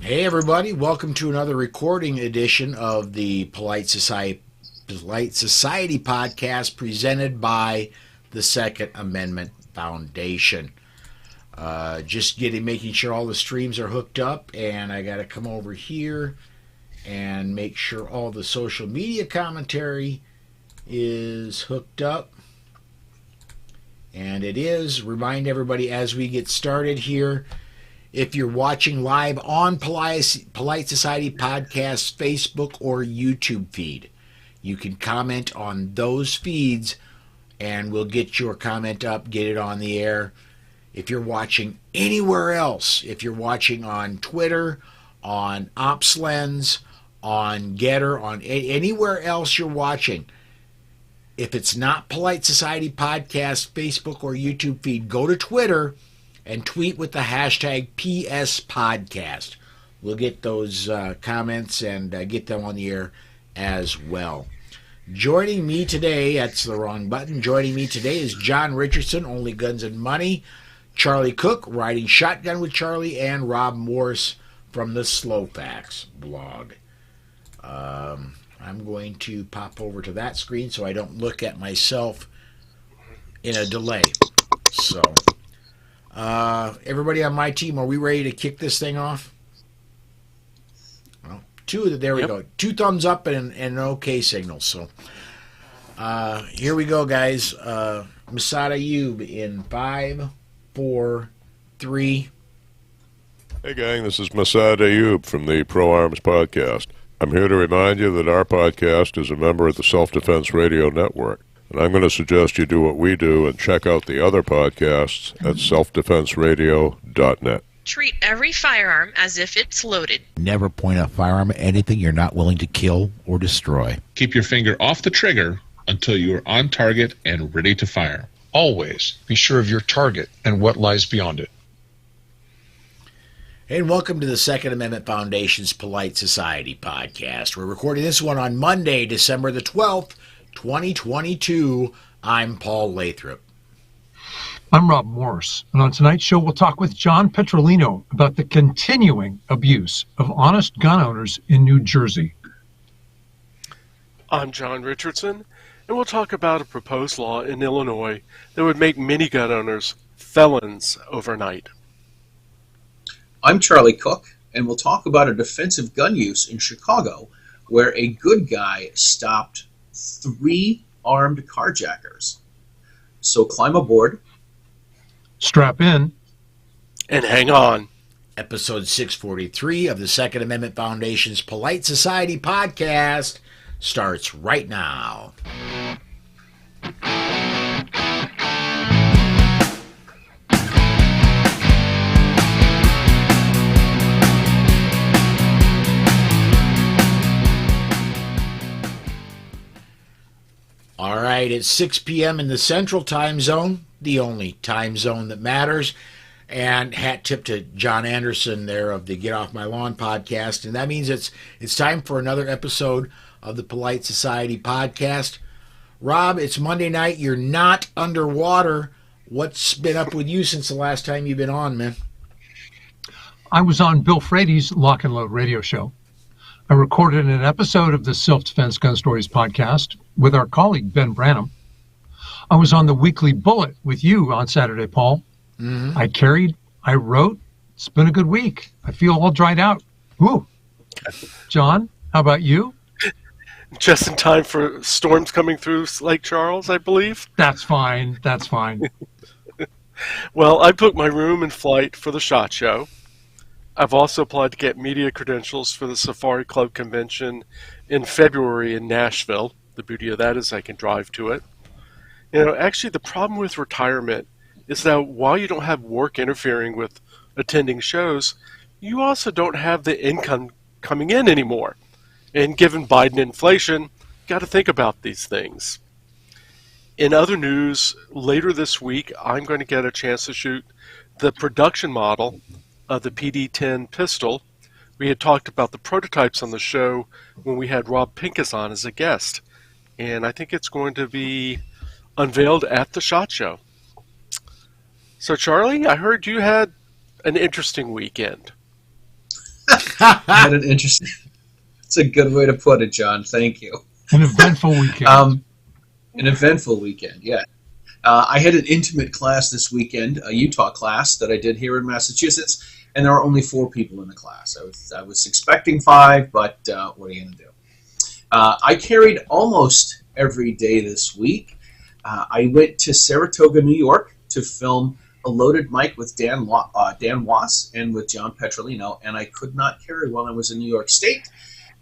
Hey everybody, welcome to another recording edition of the Polite Society podcast presented by the Second Amendment Foundation. Making sure all the streams are hooked up, and I got to come over here and make sure all the social media commentary is hooked up. And it is. Remind everybody as we get started here, if you're watching live on Polite Society Podcast Facebook or YouTube feed, you can comment on those feeds and we'll get your comment up, get it on the air. If you're watching anywhere else, if you're watching on Twitter, on OpsLens, on Getter, on anywhere else you're watching, if it's not Polite Society Podcast Facebook or YouTube feed, go to Twitter and tweet with the hashtag PSPodcast. We'll get those comments and get them on the air as well. Joining me today, that's the wrong button, joining me today is John Richardson, Only Guns and Money, Charlie Cook, Riding Shotgun with Charlie, and Rob Morse from the Slowfax blog. I'm going to pop over to that screen so I don't look at myself in a delay. So, everybody on my team, are we ready to kick this thing off? Well, there we go. 2 thumbs up and an okay signal. So, here we go, guys. Masada Ayub in 5, 4, 3. Hey gang, this is Masada Ayub from the Pro Arms Podcast. I'm here to remind you that our podcast is a member of the Self-Defense Radio Network. And I'm going to suggest you do what we do and check out the other podcasts at selfdefenseradio.net. Treat every firearm as if it's loaded. Never point a firearm at anything you're not willing to kill or destroy. Keep your finger off the trigger until you are on target and ready to fire. Always be sure of your target and what lies beyond it. And welcome to the Second Amendment Foundation's Polite Society podcast. We're recording this one on Monday, December the 12th, 2022. I'm Paul Lathrop. I'm Rob Morse, and on tonight's show we'll talk with John Petrolino about the continuing abuse of honest gun owners in New Jersey. I'm John Richardson, and we'll talk about a proposed law in Illinois that would make many gun owners felons overnight. I'm Charlie Cook, and we'll talk about a defensive gun use in Chicago where a good guy stopped 3 armed carjackers. So climb aboard, strap in, and hang on. Episode 643 of the Second Amendment Foundation's Polite Society podcast starts right now. All right, it's 6 p.m. in the Central Time Zone, the only time zone that matters. And hat tip to John Anderson there of the Get Off My Lawn podcast. And that means it's time for another episode of the Polite Society podcast. Rob, it's Monday night. You're not underwater. What's been up with you since the last time you've been on, man? I was on Bill Frady's Lock and Load radio show. I recorded an episode of the Self-Defense Gun Stories podcast with our colleague Ben Branham. I was on the Weekly Bullet with you on Saturday, Paul. Mm-hmm. I carried, I wrote. It's been a good week. I feel all dried out. Woo. John, how about you? Just in time for storms coming through Lake Charles, I believe. That's fine. Well, I booked my room and flight for the SHOT Show. I've also applied to get media credentials for the Safari Club convention in February in Nashville. The beauty of that is I can drive to it. Actually, the problem with retirement is that while you don't have work interfering with attending shows, you also don't have the income coming in anymore. And given Biden inflation, got to think about these things. In other news, later this week, I'm going to get a chance to shoot the production model of the PD-10 pistol. We had talked about the prototypes on the show when we had Rob Pincus on as a guest. And I think it's going to be unveiled at the SHOT Show. So, Charlie, I heard you had an interesting weekend. I had an interesting. It's a good way to put it, John. Thank you. An eventful weekend. An eventful weekend, yeah. I had an intimate class this weekend, a Utah class that I did here in Massachusetts, and there were only 4 people in the class. I was expecting 5, but what are you going to do? I carried almost every day this week. I went to Saratoga, New York to film A Loaded Mic with Dan Wass and with John Petrolino, and I could not carry while I was in New York State.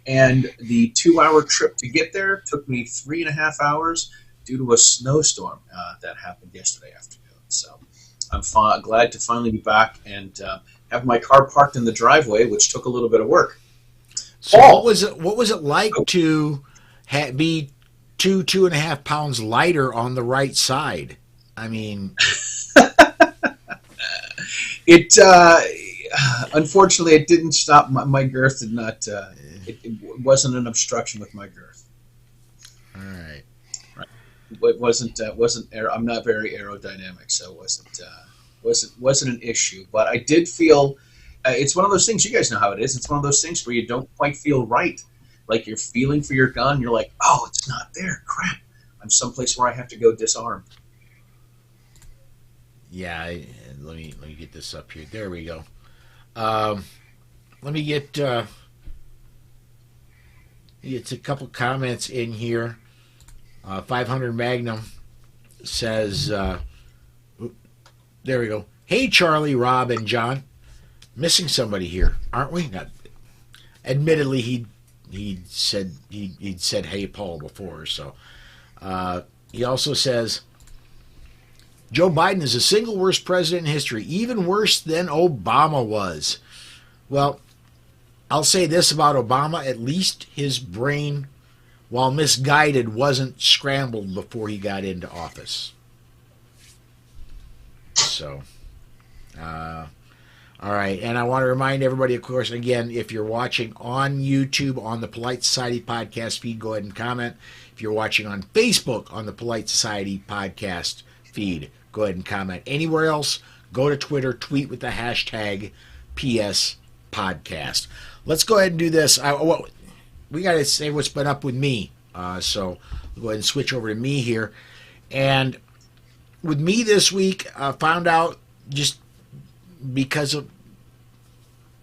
And the 2-hour trip to get there took me 3.5 hours due to a snowstorm that happened yesterday afternoon. So I'm glad to finally be back and have my car parked in the driveway, which took a little bit of work. So what was it like to be 2.5 pounds lighter on the right side? I mean, it unfortunately it didn't stop my girth. Did not. It wasn't an obstruction with my girth. All right. It wasn't. I'm not very aerodynamic, so it wasn't an issue. But I did feel. It's one of those things. You guys know how it is. It's one of those things where you don't quite feel right. Like you're feeling for your gun. You're like, oh, it's not there. Crap. I'm someplace where I have to go disarmed. Yeah. Let me get this up here. There we go. Let me get. It's a couple comments in here. 500 Magnum says, there we go. Hey, Charlie, Rob, and John. Missing somebody here, aren't we? Not. Admittedly, he'd said hey, Paul before. So he also says, Joe Biden is the single worst president in history, even worse than Obama was. Well, I'll say this about Obama, at least his brain, while misguided, wasn't scrambled before he got into office. So, all right. And I want to remind everybody, of course, again, if you're watching on YouTube on the Polite Society podcast feed, go ahead and comment. If you're watching on Facebook on the Polite Society podcast feed, go ahead and comment. Anywhere else, go to Twitter, tweet with the hashtag PS Podcast. Let's go ahead and do this. We got to say what's been up with me. So we'll go ahead and switch over to me here. And with me this week, found out just because of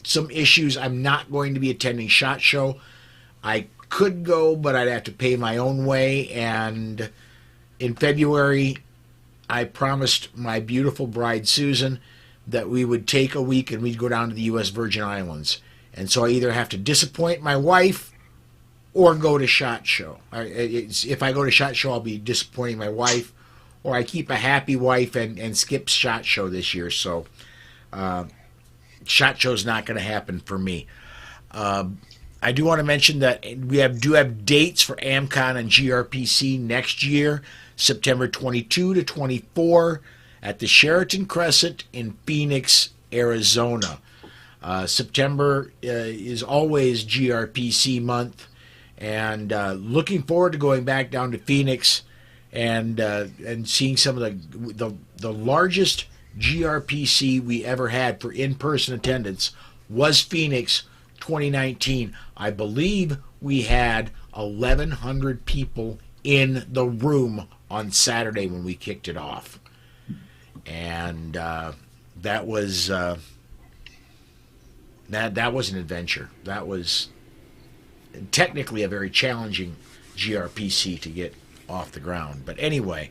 some issues, I'm not going to be attending SHOT Show. I could go, but I'd have to pay my own way. And in February, I promised my beautiful bride, Susan, that we would take a week and we'd go down to the U.S. Virgin Islands. And so I either have to disappoint my wife or go to SHOT Show. If I go to SHOT Show, I'll be disappointing my wife, or I keep a happy wife and skip SHOT Show this year. So SHOT Show's not going to happen for me. I do want to mention that we do have dates for AmCon and GRPC next year, September 22 to 24 at the Sheraton Crescent in Phoenix, Arizona. September is always GRPC month, and looking forward to going back down to Phoenix and seeing some of the largest GRPC we ever had for in-person attendance was Phoenix 2019. I believe we had 1,100 people in the room on Saturday when we kicked it off, and that was. That was an adventure. That was technically a very challenging GRPC to get off the ground. But anyway,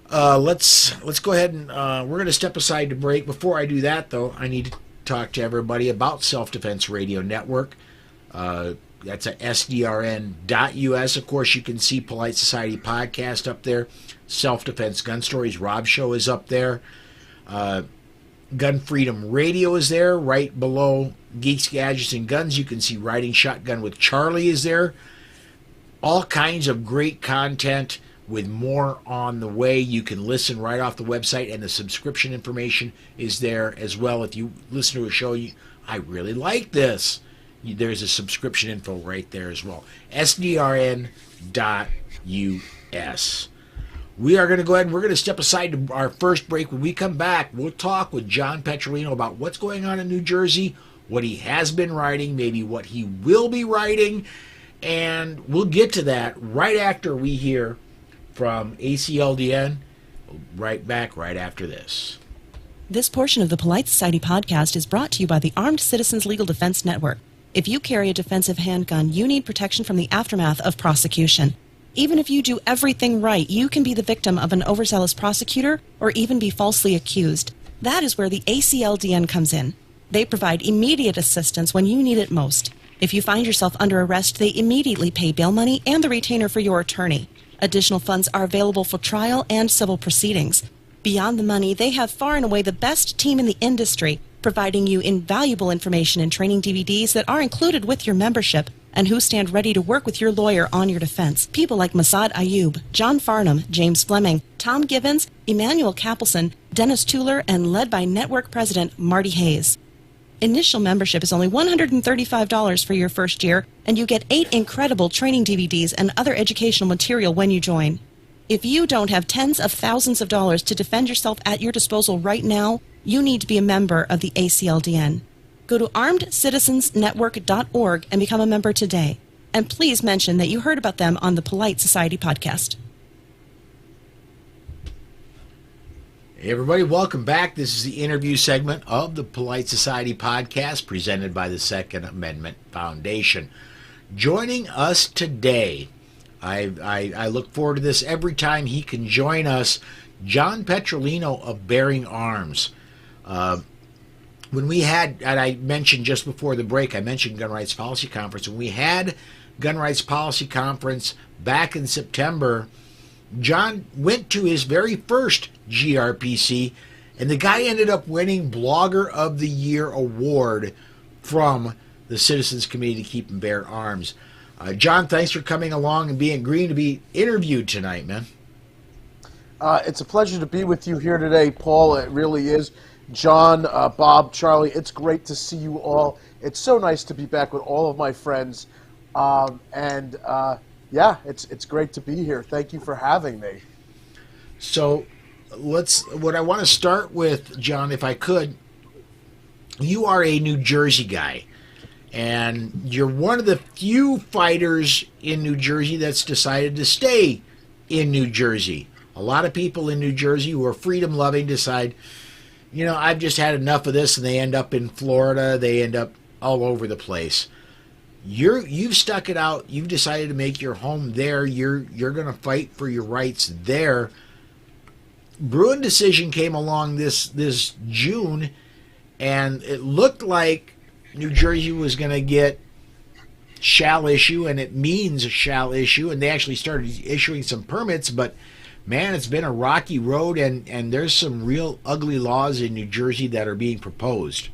let's go ahead and we're going to step aside to break. Before I do that, though, I need to talk to everybody about Self-Defense Radio Network. That's at sdrn.us. Of course, you can see Polite Society Podcast up there. Self-Defense Gun Stories, Rob Show is up there. Gun Freedom Radio is there. Right below Geeks, Gadgets, and Guns, you can see Riding Shotgun with Charlie is there. All kinds of great content with more on the way. You can listen right off the website, and the subscription information is there as well. If you listen to a show, I really like this, there's a subscription info right there as well. sdrn.us. We are going to go ahead and we're going to step aside to our first break. When we come back, we'll talk with John Petrolino about what's going on in New Jersey, what he has been writing, maybe what he will be writing, and we'll get to that right after we hear from ACLDN. Right back right after this. This portion of the Polite Society podcast is brought to you by the Armed Citizens Legal Defense Network. If you carry a defensive handgun, you need protection from the aftermath of prosecution. Even if you do everything right, you can be the victim of an overzealous prosecutor or even be falsely accused. That is where the ACLDN comes in. They provide immediate assistance when you need it most. If you find yourself under arrest, they immediately pay bail money and the retainer for your attorney. Additional funds are available for trial and civil proceedings. Beyond the money, they have far and away the best team in the industry, providing you invaluable information and training DVDs that are included with your membership and who stand ready to work with your lawyer on your defense. People like Masad Ayub, John Farnham, James Fleming, Tom Givens, Emmanuel Capelson, Dennis Tuller, and led by Network President Marty Hayes. Initial membership is only $135 for your first year, and you get 8 incredible training DVDs and other educational material when you join. If you don't have tens of thousands of dollars to defend yourself at your disposal right now, you need to be a member of the ACLDN. Go to armedcitizensnetwork.org and become a member today. And please mention that you heard about them on the Polite Society podcast. Hey everybody, welcome back. This is the interview segment of the Polite Society podcast presented by the Second Amendment Foundation. Joining us today, I look forward to this every time he can join us, John Petrolino of Bearing Arms. When we had, and I mentioned just before the break, I mentioned Gun Rights Policy Conference. When we had Gun Rights Policy Conference back in September, John went to his very first GRPC, and the guy ended up winning Blogger of the Year award from the Citizens Committee to Keep and Bear Arms. John, thanks for coming along and being agreeing to be interviewed tonight, man. It's a pleasure to be with you here today, Paul. It really is. John, Bob, Charlie, it's great to see you all. It's so nice to be back with all of my friends. Yeah, it's great to be here. Thank you for having me. So what I want to start with, John, if I could, you are a New Jersey guy, and you're one of the few fighters in New Jersey that's decided to stay in New Jersey. A lot of people in New Jersey who are freedom-loving decide, you know, I've just had enough of this, and they end up in Florida. They end up all over the place. You've stuck it out. You've decided to make your home there. You're going to fight for your rights there. Bruin decision came along this June, and it looked like New Jersey was going to get shall issue, and it means shall issue, and they actually started issuing some permits, but man, it's been a rocky road, and there's some real ugly laws in New Jersey that are being proposed.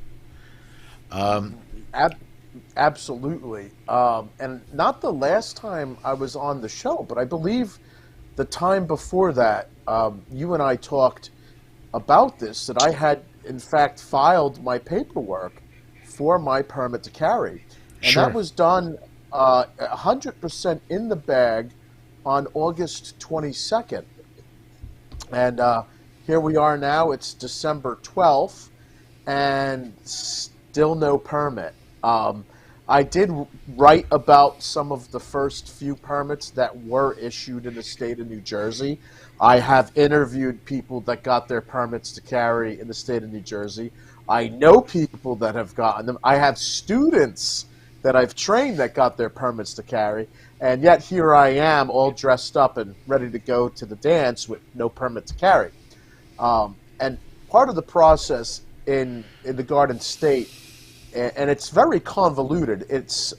Absolutely. And not the last time I was on the show, but I believe the time before that, you and I talked about this, that I had, in fact, filed my paperwork for my permit to carry. And Sure. that was done 100% in the bag on August 22nd. And here we are now. It's December 12th, and still no permit. I did write about some of the first few permits that were issued in the state of New Jersey. I have interviewed people that got their permits to carry in the state of New Jersey. I know people that have gotten them. I have students that I've trained that got their permits to carry. And yet here I am all dressed up and ready to go to the dance with no permit to carry. And part of the process in the Garden State, and it's very convoluted, it's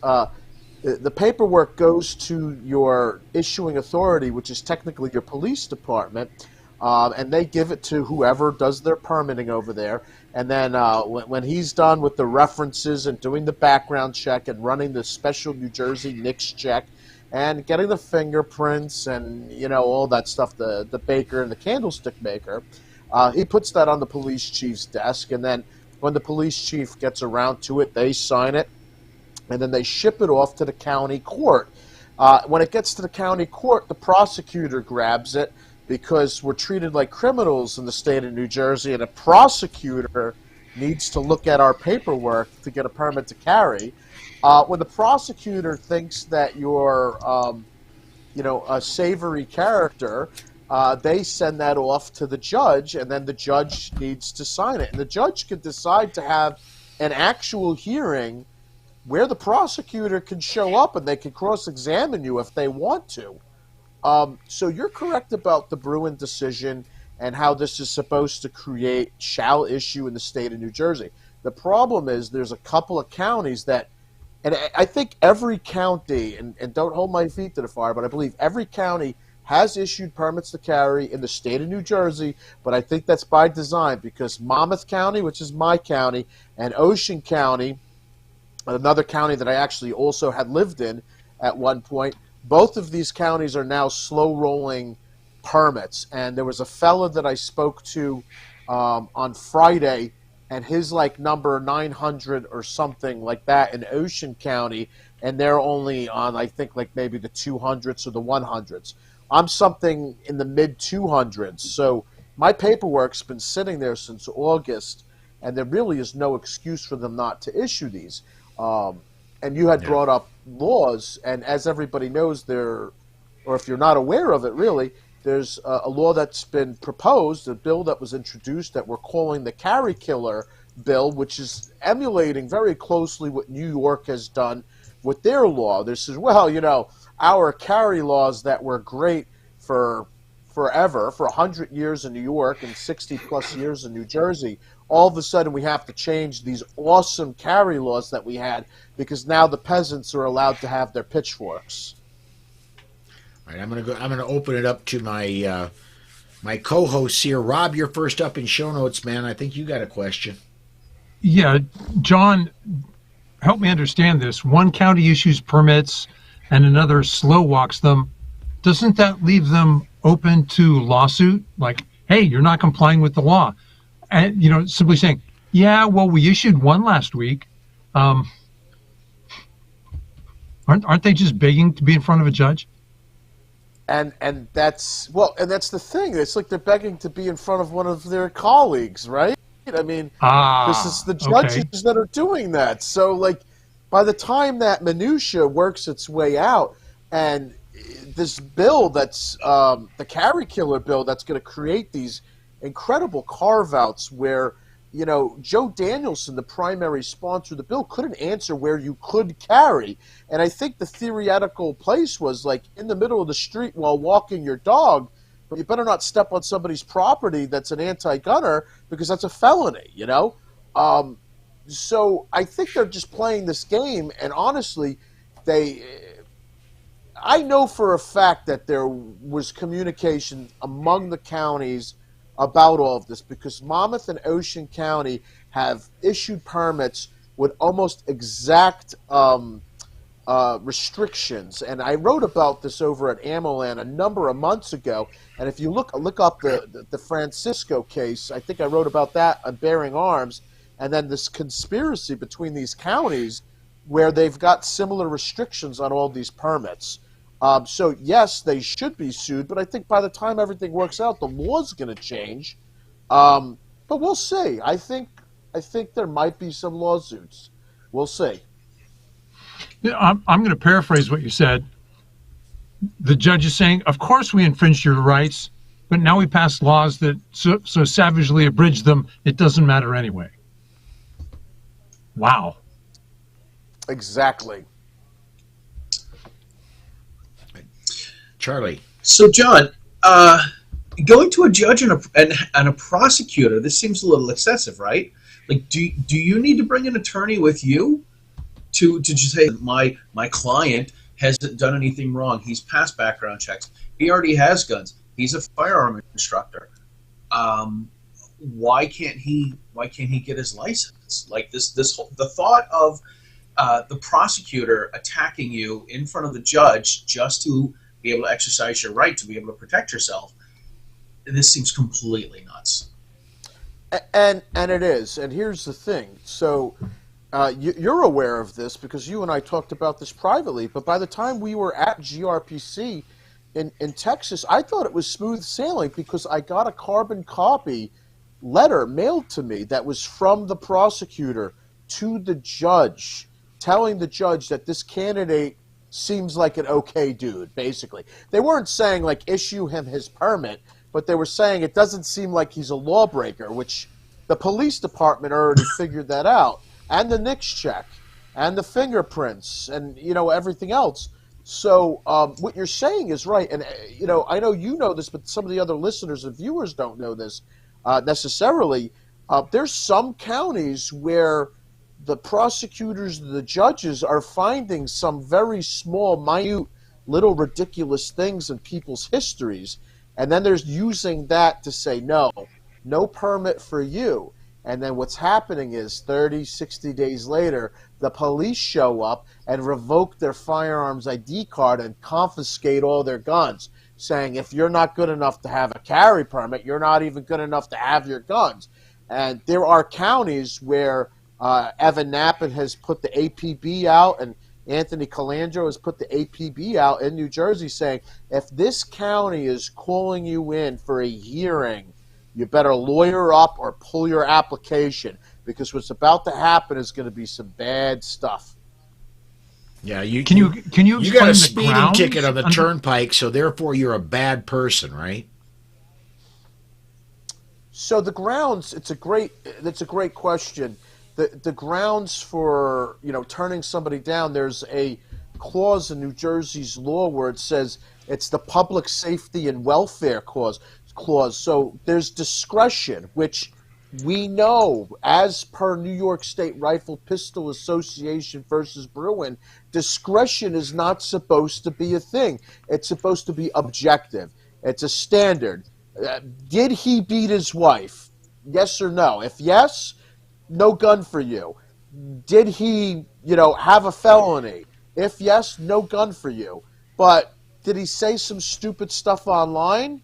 the paperwork goes to your issuing authority, which is technically your police department, and they give it to whoever does their permitting over there. And then when he's done with the references and doing the background check and running the special New Jersey NICS check and getting the fingerprints and, you know, all that stuff, the baker and the candlestick maker, he puts that on the police chief's desk. And then when the police chief gets around to it, they sign it, and then they ship it off to the county court. When it gets to the county court, the prosecutor grabs it, because we're treated like criminals in the state of New Jersey, and a prosecutor needs to look at our paperwork to get a permit to carry. When the prosecutor thinks that you're, a savory character, they send that off to the judge, and then the judge needs to sign it. And the judge could decide to have an actual hearing where the prosecutor can show up and they can cross-examine you if they want to. So you're correct about the Bruin decision and how this is supposed to create shall issue in the state of New Jersey. The problem is there's a couple of counties that, and I think every county, and don't hold my feet to the fire, but I believe every county has issued permits to carry in the state of New Jersey, but I think that's by design because Monmouth County, which is my county, and Ocean County, another county that I actually also had lived in at one point, both of these counties are now slow-rolling permits. And there was a fella that I spoke to on Friday, and his number 900 or something like that in Ocean County, and they're only on, I think, maybe the 200s or the 100s. I'm something in the mid-200s. So my paperwork's been sitting there since August, and there really is no excuse for them not to issue these. And you had brought up laws, and as everybody knows, or if you're not aware of it really, there's a law that's been proposed, a bill that was introduced that we're calling the Carry Killer Bill, which is emulating very closely what New York has done with their law. This is, our carry laws that were great for forever, for 100 years in New York and 60-plus years in New Jersey, all of a sudden we have to change these awesome carry laws that we had because now the peasants are allowed to have their pitchforks. All right, I'm gonna open it up to my my co-hosts here. Rob, you're first up in show notes, man. I think you got a question. Yeah, John, help me understand this. One county issues permits and another slow walks them. Doesn't that leave them open to lawsuit? Like, hey, you're not complying with the law. And, simply saying, yeah, well, we issued one last week. Aren't they just begging to be in front of a judge? And that's the thing. It's like they're begging to be in front of one of their colleagues, right? I mean, this is the judges that are doing that. So, by the time that minutia works its way out, and this bill that's the Carry Killer bill that's going to create these incredible carve-outs where, Joe Danielson, the primary sponsor of the bill, couldn't answer where you could carry. And I think the theoretical place was, in the middle of the street while walking your dog, but you better not step on somebody's property that's an anti-gunner because that's a felony, So I think they're just playing this game, and honestly, I know for a fact that there was communication among the counties about all of this because Monmouth and Ocean County have issued permits with almost exact restrictions. And I wrote about this over at AmmoLand a number of months ago. And if you look up the Francisco case, I think I wrote about that on Bearing Arms, and then this conspiracy between these counties where they've got similar restrictions on all these permits. So yes, they should be sued, but I think by the time everything works out, the law's going to change. But we'll see. I think there might be some lawsuits. We'll see. I'm going to paraphrase what you said. The judge is saying, of course we infringed your rights, but now we passed laws that so savagely abridge them, it doesn't matter anyway. Wow. Exactly. Charlie. So, John, going to a judge and a prosecutor, this seems a little excessive, right? Do you need to bring an attorney with you to just say my client hasn't done anything wrong? He's passed background checks. He already has guns. He's a firearm instructor. Why can't he get his license? The thought of the prosecutor attacking you in front of the judge just to be able to exercise your right to be able to protect yourself, this seems completely nuts. And it is. And here's the thing. So you're aware of this because you and I talked about this privately, but by the time we were at GRPC in Texas, I thought it was smooth sailing because I got a carbon copy letter mailed to me that was from the prosecutor to the judge, telling the judge that this candidate seems like an okay dude, basically. They weren't saying, like, issue him his permit, but they were saying it doesn't seem like he's a lawbreaker, which the police department already figured that out, and the NICS check, and the fingerprints, and, everything else. So what you're saying is right, and, I know you know this, but some of the other listeners and viewers don't know this necessarily. There's some counties where the prosecutors, the judges are finding some very small, minute, little ridiculous things in people's histories, and then they're using that to say, no permit for you. And then what's happening is 30, 60 days later, the police show up and revoke their firearms ID card and confiscate all their guns, saying if you're not good enough to have a carry permit, you're not even good enough to have your guns. And there are counties where Evan Knappen has put the APB out, and Anthony Calandro has put the APB out in New Jersey saying, if this county is calling you in for a hearing, you better lawyer up or pull your application, because what's about to happen is going to be some bad stuff. Yeah, can you you got a explain the speeding grounds ticket on the under- turnpike, so therefore you're a bad person, right? So the grounds, that's a great question. The grounds for, turning somebody down, there's a clause in New Jersey's law where it says it's the public safety and welfare clause. So there's discretion, which we know, as per New York State Rifle Pistol Association versus Bruin, discretion is not supposed to be a thing. It's supposed to be objective. It's a standard. Did he beat his wife? Yes or no? If yes, no gun for you. Did he, have a felony? If yes, no gun for you. But did he say some stupid stuff online?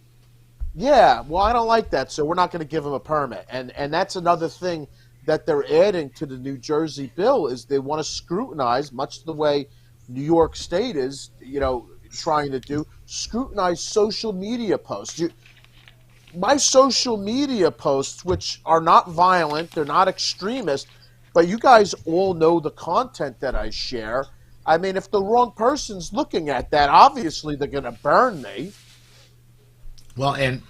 Yeah, well, I don't like that, so we're not going to give him a permit. And that's another thing that they're adding to the New Jersey bill, is they want to scrutinize, much the way New York State is, trying to do, scrutinize social media posts. My social media posts, which are not violent, they're not extremist, but you guys all know the content that I share. I mean, if the wrong person's looking at that, obviously they're going to burn me. Well, and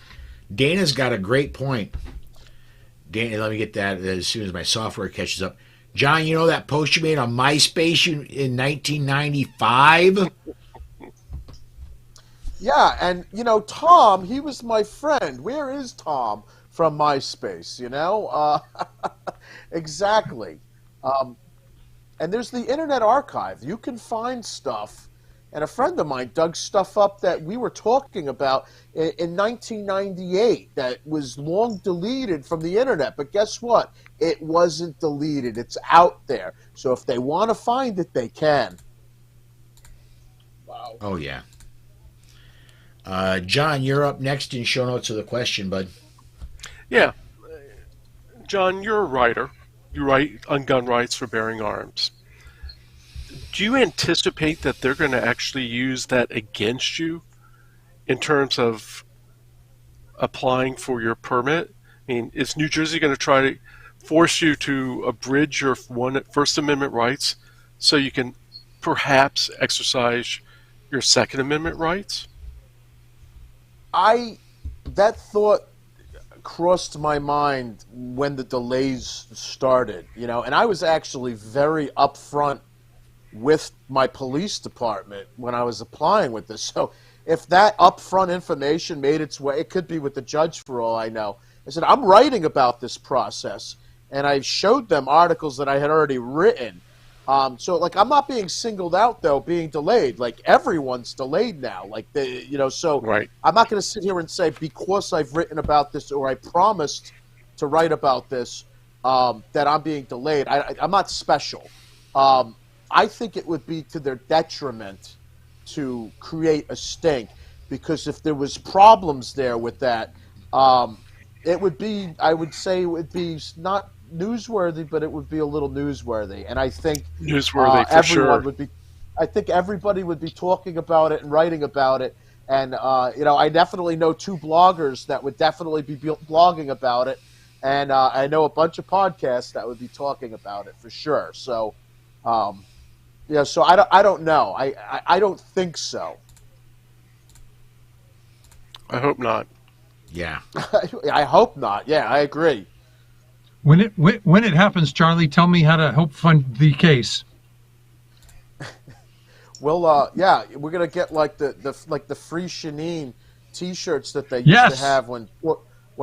Dana's got a great point. Dana, let me get that as soon as my software catches up. John, you know that post you made on MySpace in 1995? Yeah, and, Tom, he was my friend. Where is Tom from MySpace, Exactly. And there's the Internet Archive. You can find stuff. And a friend of mine dug stuff up that we were talking about in 1998 that was long deleted from the Internet. But guess what? It wasn't deleted. It's out there. So if they want to find it, they can. Wow. Oh, yeah. John, you're up next in show notes of the question, bud. Yeah. John, you're a writer. You write on gun rights for bearing arms. Do you anticipate that they're going to actually use that against you in terms of applying for your permit? I mean, is New Jersey going to try to force you to abridge your First Amendment rights so you can perhaps exercise your Second Amendment rights? That thought crossed my mind when the delays started, and I was actually very upfront with my police department when I was applying with this. So if that upfront information made its way, it could be with the judge for all I know. I said, I'm writing about this process, and I showed them articles that I had already written. So, I'm not being singled out, though, being delayed. Everyone's delayed now. So right. I'm not going to sit here and say, because I've written about this or I promised to write about this, that I'm being delayed. I'm not special. I think it would be to their detriment to create a stink, because if there was problems there with that, it would be, I would say it would be not newsworthy, but it would be a little newsworthy. And I think newsworthy for everyone sure. would be. I think everybody would be talking about it and writing about it. And I definitely know two bloggers that would definitely be blogging about it. And I know a bunch of podcasts that would be talking about it for sure. So, so I don't know. I don't think so. I hope not. Yeah. I hope not. Yeah, I agree. When it happens, Charlie, tell me how to help fund the case. Well, we're gonna get like the free Shanine T-shirts that they used to have when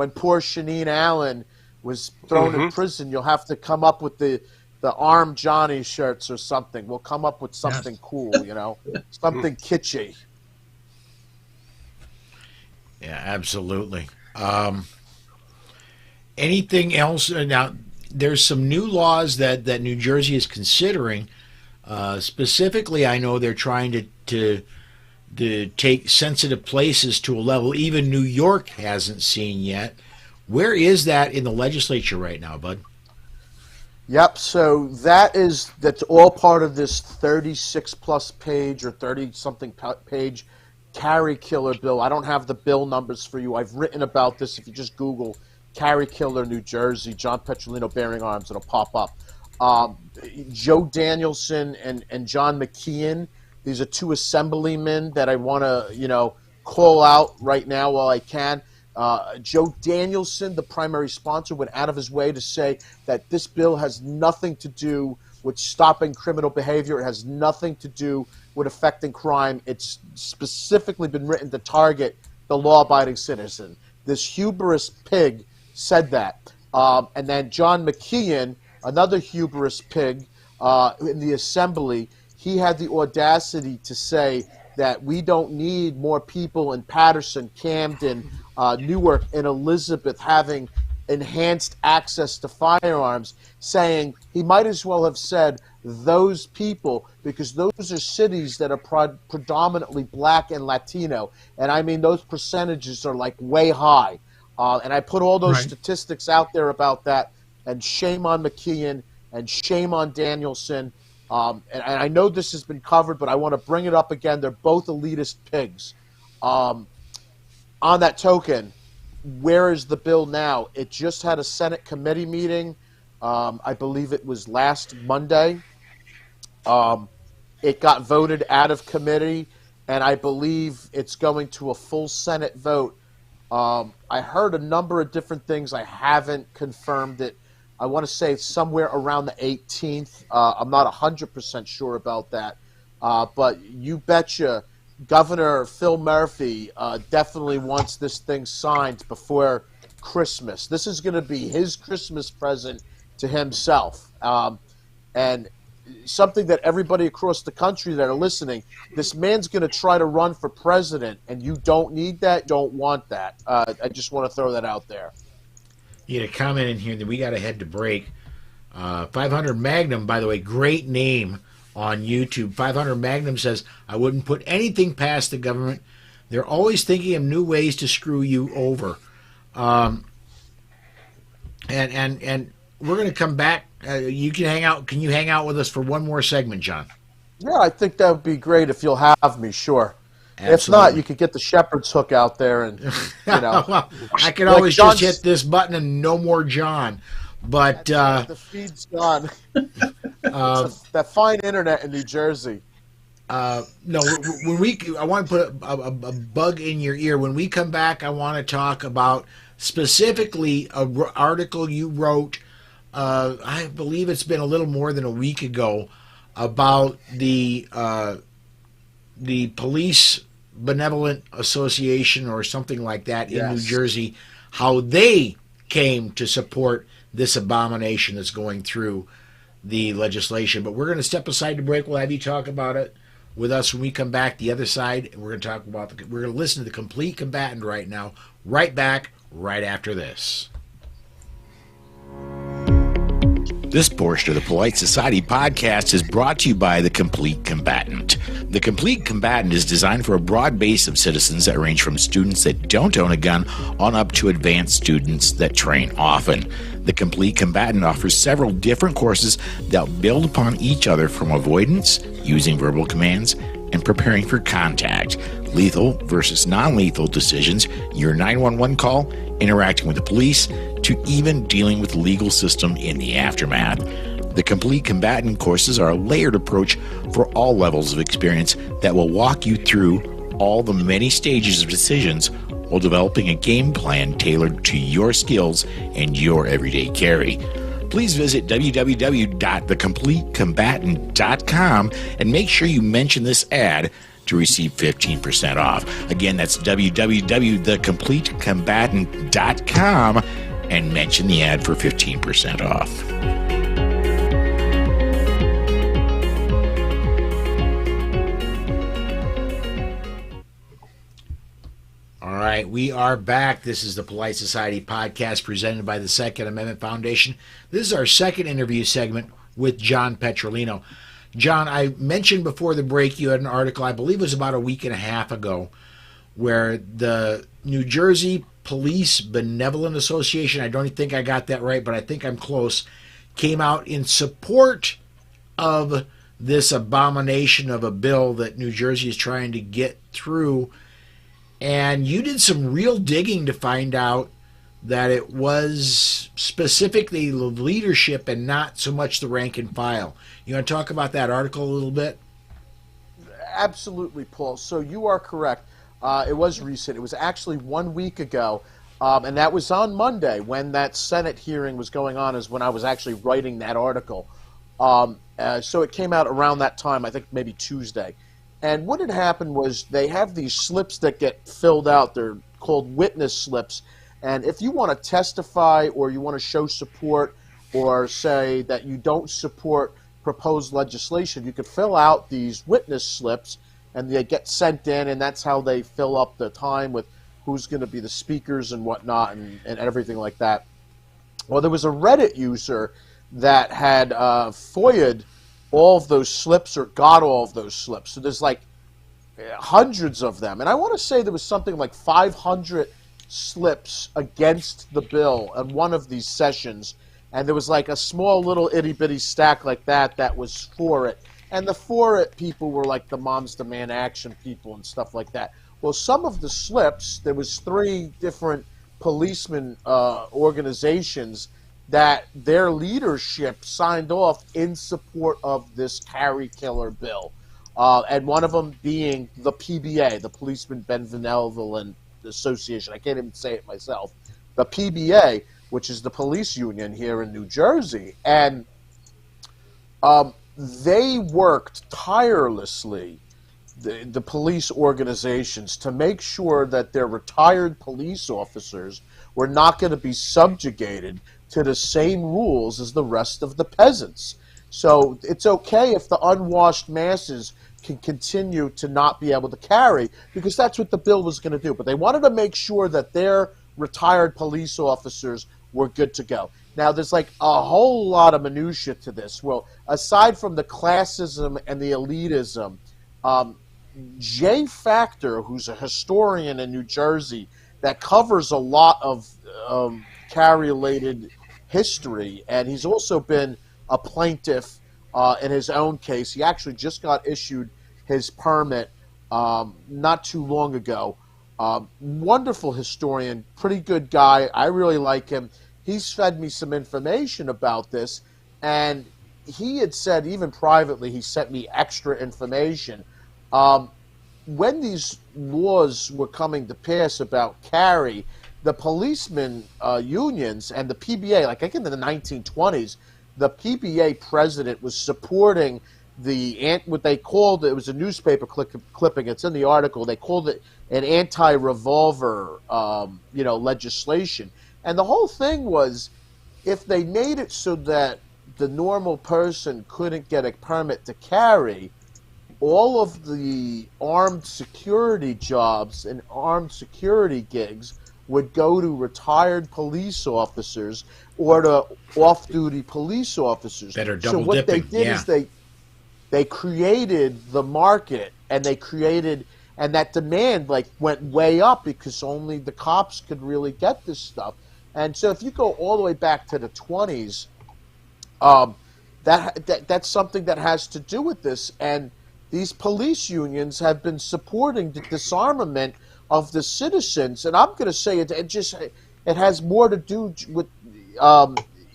poor Shanine Allen was thrown in prison. You'll have to come up with the Armed Johnny shirts or something. We'll come up with something cool, something kitschy. Yeah, absolutely. Anything else? Now, there's some new laws that New Jersey is considering. Specifically, I know they're trying to take sensitive places to a level even New York hasn't seen yet. Where is that in the legislature right now, bud? Yep. So that's all part of this 36-plus page or 30-something page carry killer bill. I don't have the bill numbers for you. I've written about this. If you just Google carry killer New Jersey, John Petrolino bearing arms, it'll pop up. Joe Danielson and John McKeon, these are two assemblymen that I want to, call out right now while I can. Joe Danielson, the primary sponsor, went out of his way to say that this bill has nothing to do with stopping criminal behavior. It has nothing to do with affecting crime. It's specifically been written to target the law-abiding citizen. This hubris pig said that. And then John McKeon, another hubris pig in the assembly, he had the audacity to say that we don't need more people in Patterson, Camden, Newark, and Elizabeth having enhanced access to firearms, saying he might as well have said those people, because those are cities that are predominantly black and Latino. And I mean, those percentages are like way high. And I put all those statistics out there about that, and shame on McKeon and shame on Danielson. And I know this has been covered, but I want to bring it up again. They're both elitist pigs. On that token, where is the bill now? It just had a Senate committee meeting. I believe it was last Monday. It got voted out of committee, and I believe it's going to a full Senate vote. I heard a number of different things. I haven't confirmed it. I want to say it's somewhere around the 18th. I'm not 100% sure about that. But you betcha Governor Phil Murphy definitely wants this thing signed before Christmas. This is going to be his Christmas present to himself. And something that everybody across the country that are listening, this man's going to try to run for president, and you don't need that, don't want that. I just want to throw that out there. You had a comment in here that we got to head to break. 500 Magnum, by the way, great name on YouTube. 500 Magnum says, I wouldn't put anything past the government. They're always thinking of new ways to screw you over. And we're going to come back. You can hang out. Can you hang out with us for one more segment, John? Yeah, I think that would be great if you'll have me, sure. Absolutely. If not, you could get the shepherd's hook out there and, well, I could always just hit this button and no more John. But the feed's gone. That fine internet in New Jersey. No, I want to put a bug in your ear. When we come back, I want to talk about specifically an article you wrote. I believe it's been a little more than a week ago about the Police Benevolent Association or something like that in New Jersey, how they came to support this abomination that's going through the legislation. But we're going to step aside to break. We'll have you talk about it with us when we come back the other side. And we're going to talk about we're going to listen to the Complete Combatant right now. Right back, right after this. This portion of the Polite Society podcast is brought to you by The Complete Combatant. The Complete Combatant is designed for a broad base of citizens that range from students that don't own a gun on up to advanced students that train often. The Complete Combatant offers several different courses that build upon each other, from avoidance, using verbal commands, and preparing for contact, lethal versus non-lethal decisions, your 911 call, interacting with the police, to even dealing with the legal system in the aftermath. The Complete Combatant courses are a layered approach for all levels of experience that will walk you through all the many stages of decisions while developing a game plan tailored to your skills and your everyday carry. Please visit www.thecompletecombatant.com and make sure you mention this ad to receive 15% off. Again, that's www.thecompletecombatant.com and mention the ad for 15% off. All right, we are back. This is the Polite Society podcast presented by the Second Amendment Foundation. This is our second interview segment with John Petrolino. John, I mentioned before the break you had an article, I believe it was about a week and a half ago, where the New Jersey Police Benevolent Association, I don't think I got that right, but I think I'm close, came out in support of this abomination of a bill that New Jersey is trying to get through. And you did some real digging to find out that it was specifically the leadership and not so much the rank and file. You want to talk about that article a little bit? Absolutely, Paul. So you are correct. It was recent. It was actually 1 week ago, and that was on Monday when that Senate hearing was going on, is when I was actually writing that article. So it came out around that time, I think maybe Tuesday. And what had happened was they have these slips that get filled out. They're called witness slips. And if you want to testify or you want to show support or say that you don't support proposed legislation, you could fill out these witness slips and they get sent in, and that's how they fill up the time with who's going to be the speakers and whatnot and everything like that. Well, there was a Reddit user that had FOIA'd all of those slips or got all of those slips. So there's like hundreds of them. And I want to say there was something like 500 slips against the bill in one of these sessions. And there was like a small little itty-bitty stack like that was for it. And the for it people were like the Moms Demand Action people and stuff like that. Well, some of the slips, there was 3 different policeman organizations that their leadership signed off in support of this carry killer bill. And one of them being the PBA, the Policeman Benevolent Association. I can't even say it myself. The PBA, which is the police union here in New Jersey. And they worked tirelessly, the police organizations, to make sure that their retired police officers were not going to be subjugated to the same rules as the rest of the peasants. So it's okay if the unwashed masses can continue to not be able to carry, because that's what the bill was going to do. But they wanted to make sure that their retired police officers were good to go. Now, there's like a whole lot of minutia to this. Well, aside from the classism and the elitism, Jay Factor, who's a historian in New Jersey that covers a lot of carry-related history, and he's also been a plaintiff in his own case. He actually just got issued his permit not too long ago. Wonderful historian, pretty good guy. I really like him. He's fed me some information about this, and he had said, even privately, he sent me extra information. When these laws were coming to pass about carry, the policemen unions and the PBA, like again in the 1920s, the PBA president was supporting what they called, it was a newspaper clipping, it's in the article, they called it an anti-revolver legislation. And the whole thing was, if they made it so that the normal person couldn't get a permit to carry, all of the armed security jobs and armed security gigs would go to retired police officers or to off-duty police officers. That are double so what dipping. they did is they created the market, and and that demand went way up because only the cops could really get this stuff. And so if you go all the way back to the 20s, that's something that has to do with this. And these police unions have been supporting the disarmament of the citizens, and I'm going to say it has more to do with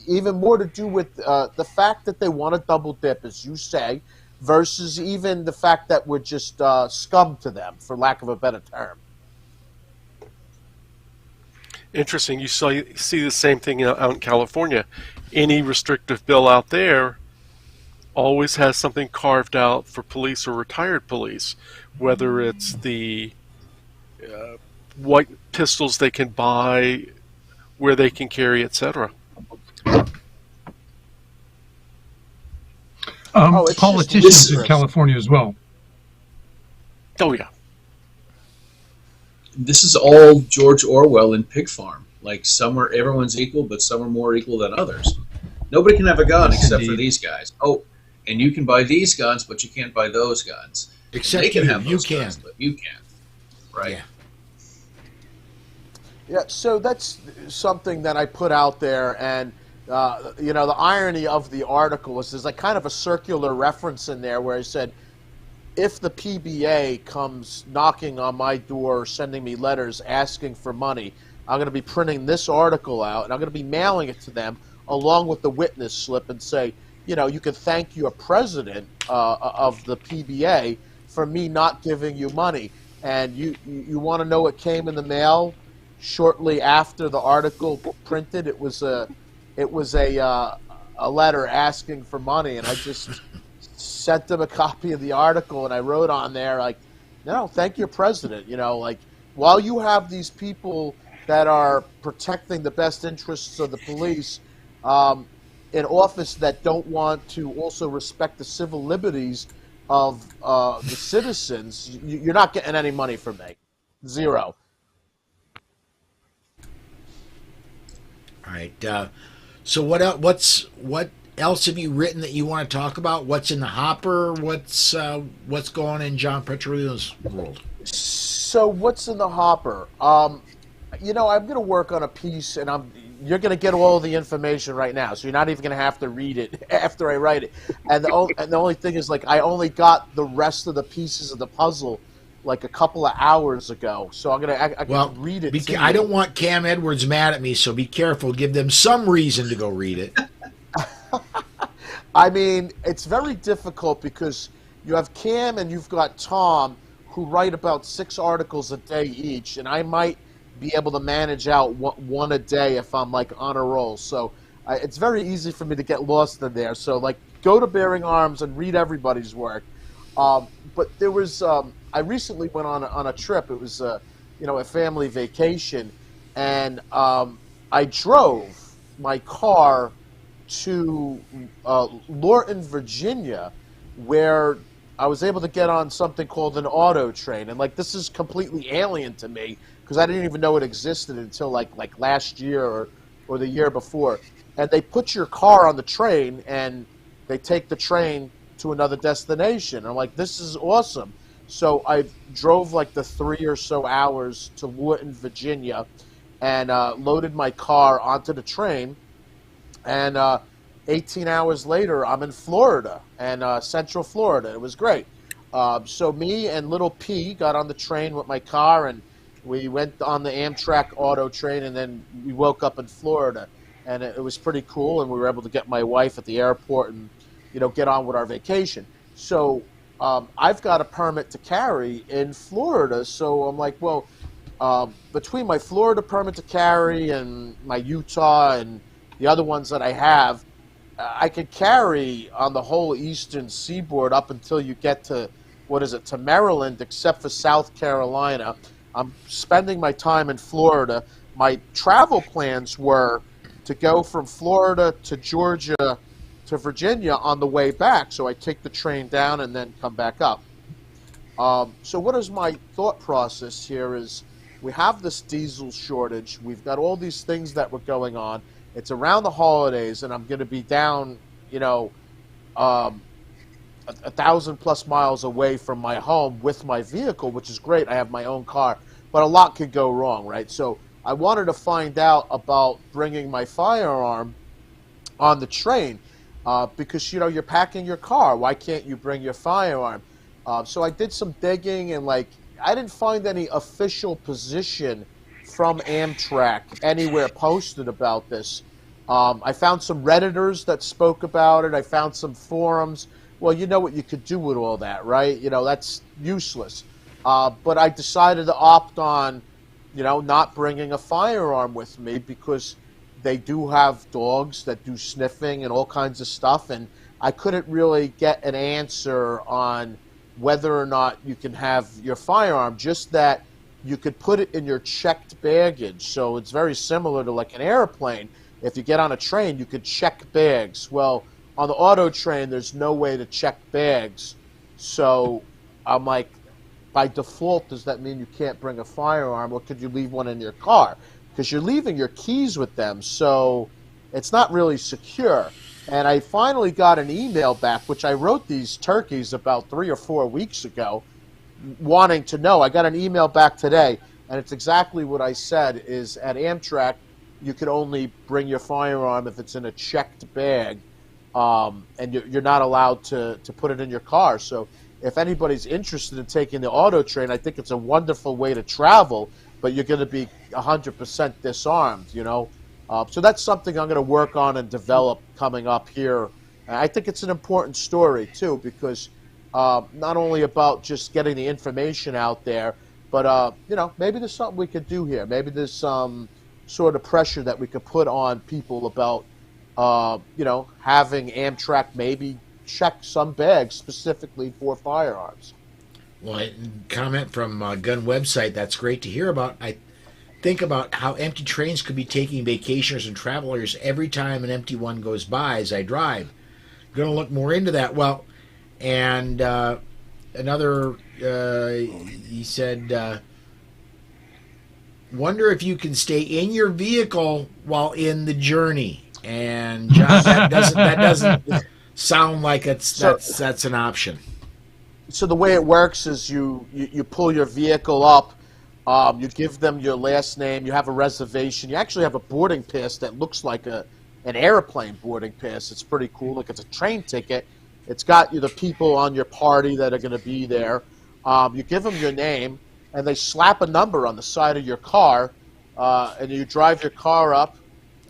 even more to do with the fact that they want to double dip, as you say, versus even the fact that we're just scum to them, for lack of a better term. Interesting. You see the same thing out in California. Any restrictive bill out there always has something carved out for police or retired police, whether it's the what pistols they can buy, where they can carry, etc. Politicians in California as well. Oh, yeah. This is all George Orwell in Pig Farm. Like, everyone's equal, but some are more equal than others. Nobody can have a gun except for these guys. Oh, and you can buy these guns, but you can't buy those guns. Except they can have you those can. guns, but you can't. Right? Yeah. Yeah, so that's something that I put out there, and the irony of the article is there's like kind of a circular reference in there where I said, if the PBA comes knocking on my door, sending me letters asking for money, I'm going to be printing this article out, and I'm going to be mailing it to them along with the witness slip and say, you can thank your president of the PBA for me not giving you money. And you want to know what came in the mail shortly after the article printed? It was a letter asking for money, and I just sent them a copy of the article, and I wrote on there, like, no, thank your president. Like, while you have these people that are protecting the best interests of the police in office that don't want to also respect the civil liberties of the citizens, you're not getting any money from me. Zero. All right. So what else have you written that you want to talk about? What's in the hopper? What's going on in John Petrolio's world? So what's in the hopper? I'm going to work on a piece, and you're going to get all the information right now, so you're not even going to have to read it after I write it. And the only thing is, like, I only got the rest of the pieces of the puzzle like a couple of hours ago, so I'm gonna read it. I don't want Cam Edwards mad at me, so be careful. Give them some reason to go read it. I mean, it's very difficult because you have Cam and you've got Tom, who write about 6 articles a day each, and I might be able to manage out one a day if I'm like on a roll. So it's very easy for me to get lost in there. So like, go to Bearing Arms and read everybody's work. But there was I recently went on a trip. It was a family vacation, and I drove my car to Lorton, Virginia, where I was able to get on something called an auto train. And like, this is completely alien to me because I didn't even know it existed until like last year or the year before. And they put your car on the train and they take the train to another destination. I'm like, this is awesome. So I drove like the 3 or so hours to Lorton, Virginia, and loaded my car onto the train. And 18 hours later, I'm in Florida, and Central Florida. It was great. So me and little P got on the train with my car, and we went on the Amtrak auto train, and then we woke up in Florida. And it was pretty cool, and we were able to get my wife at the airport and get on with our vacation. So I've got a permit to carry in Florida, so I'm like, well, between my Florida permit to carry and my Utah and the other ones that I have, I could carry on the whole eastern seaboard up until you get to, to Maryland, except for South Carolina. I'm spending my time in Florida. My travel plans were to go from Florida to Georgia to Virginia on the way back, so I take the train down and then come back up. So what is my thought process here is, we have this diesel shortage, we've got all these things that were going on, it's around the holidays, and I'm going to be down, 1,000+ miles away from my home with my vehicle, which is great, I have my own car, but a lot could go wrong, right? So I wanted to find out about bringing my firearm on the train. Because you're packing your car. Why can't you bring your firearm? So I did some digging, and I didn't find any official position from Amtrak anywhere posted about this. I found some Redditors that spoke about it. I found some forums. Well, you know what you could do with all that, right? That's useless. But I decided to opt on, not bringing a firearm with me because they do have dogs that do sniffing and all kinds of stuff, and I couldn't really get an answer on whether or not you can have your firearm, just that you could put it in your checked baggage. So it's very similar to like an airplane. If you get on a train, you could check bags. Well, on the auto train, there's no way to check bags. So I'm like, by default, does that mean you can't bring a firearm, or could you leave one in your car? Because you're leaving your keys with them, so it's not really secure. And I finally got an email back, which I wrote these turkeys about 3 or 4 weeks ago, wanting to know. I got an email back today, and it's exactly what I said, is at Amtrak, you can only bring your firearm if it's in a checked bag, and you're not allowed to put it in your car. So if anybody's interested in taking the auto train, I think it's a wonderful way to travel, but you're going to be 100% disarmed, So that's something I'm going to work on and develop coming up here. And I think it's an important story, too, because not only about just getting the information out there, but, maybe there's something we could do here. Maybe there's some sort of pressure that we could put on people about, having Amtrak maybe check some bags specifically for firearms. Well, comment from Gun Website, that's great to hear about. I think about how empty trains could be taking vacationers and travelers every time an empty one goes by as I drive. I'm going to look more into that. Well, and another, he said, wonder if you can stay in your vehicle while in the journey. And John, that doesn't sound like that's an option. So the way it works is you pull your vehicle up, you give them your last name, you have a reservation, you actually have a boarding pass that looks like an airplane boarding pass. It's pretty cool, like it's a train ticket. It's got the people on your party that are going to be there. You give them your name, and they slap a number on the side of your car, and you drive your car up.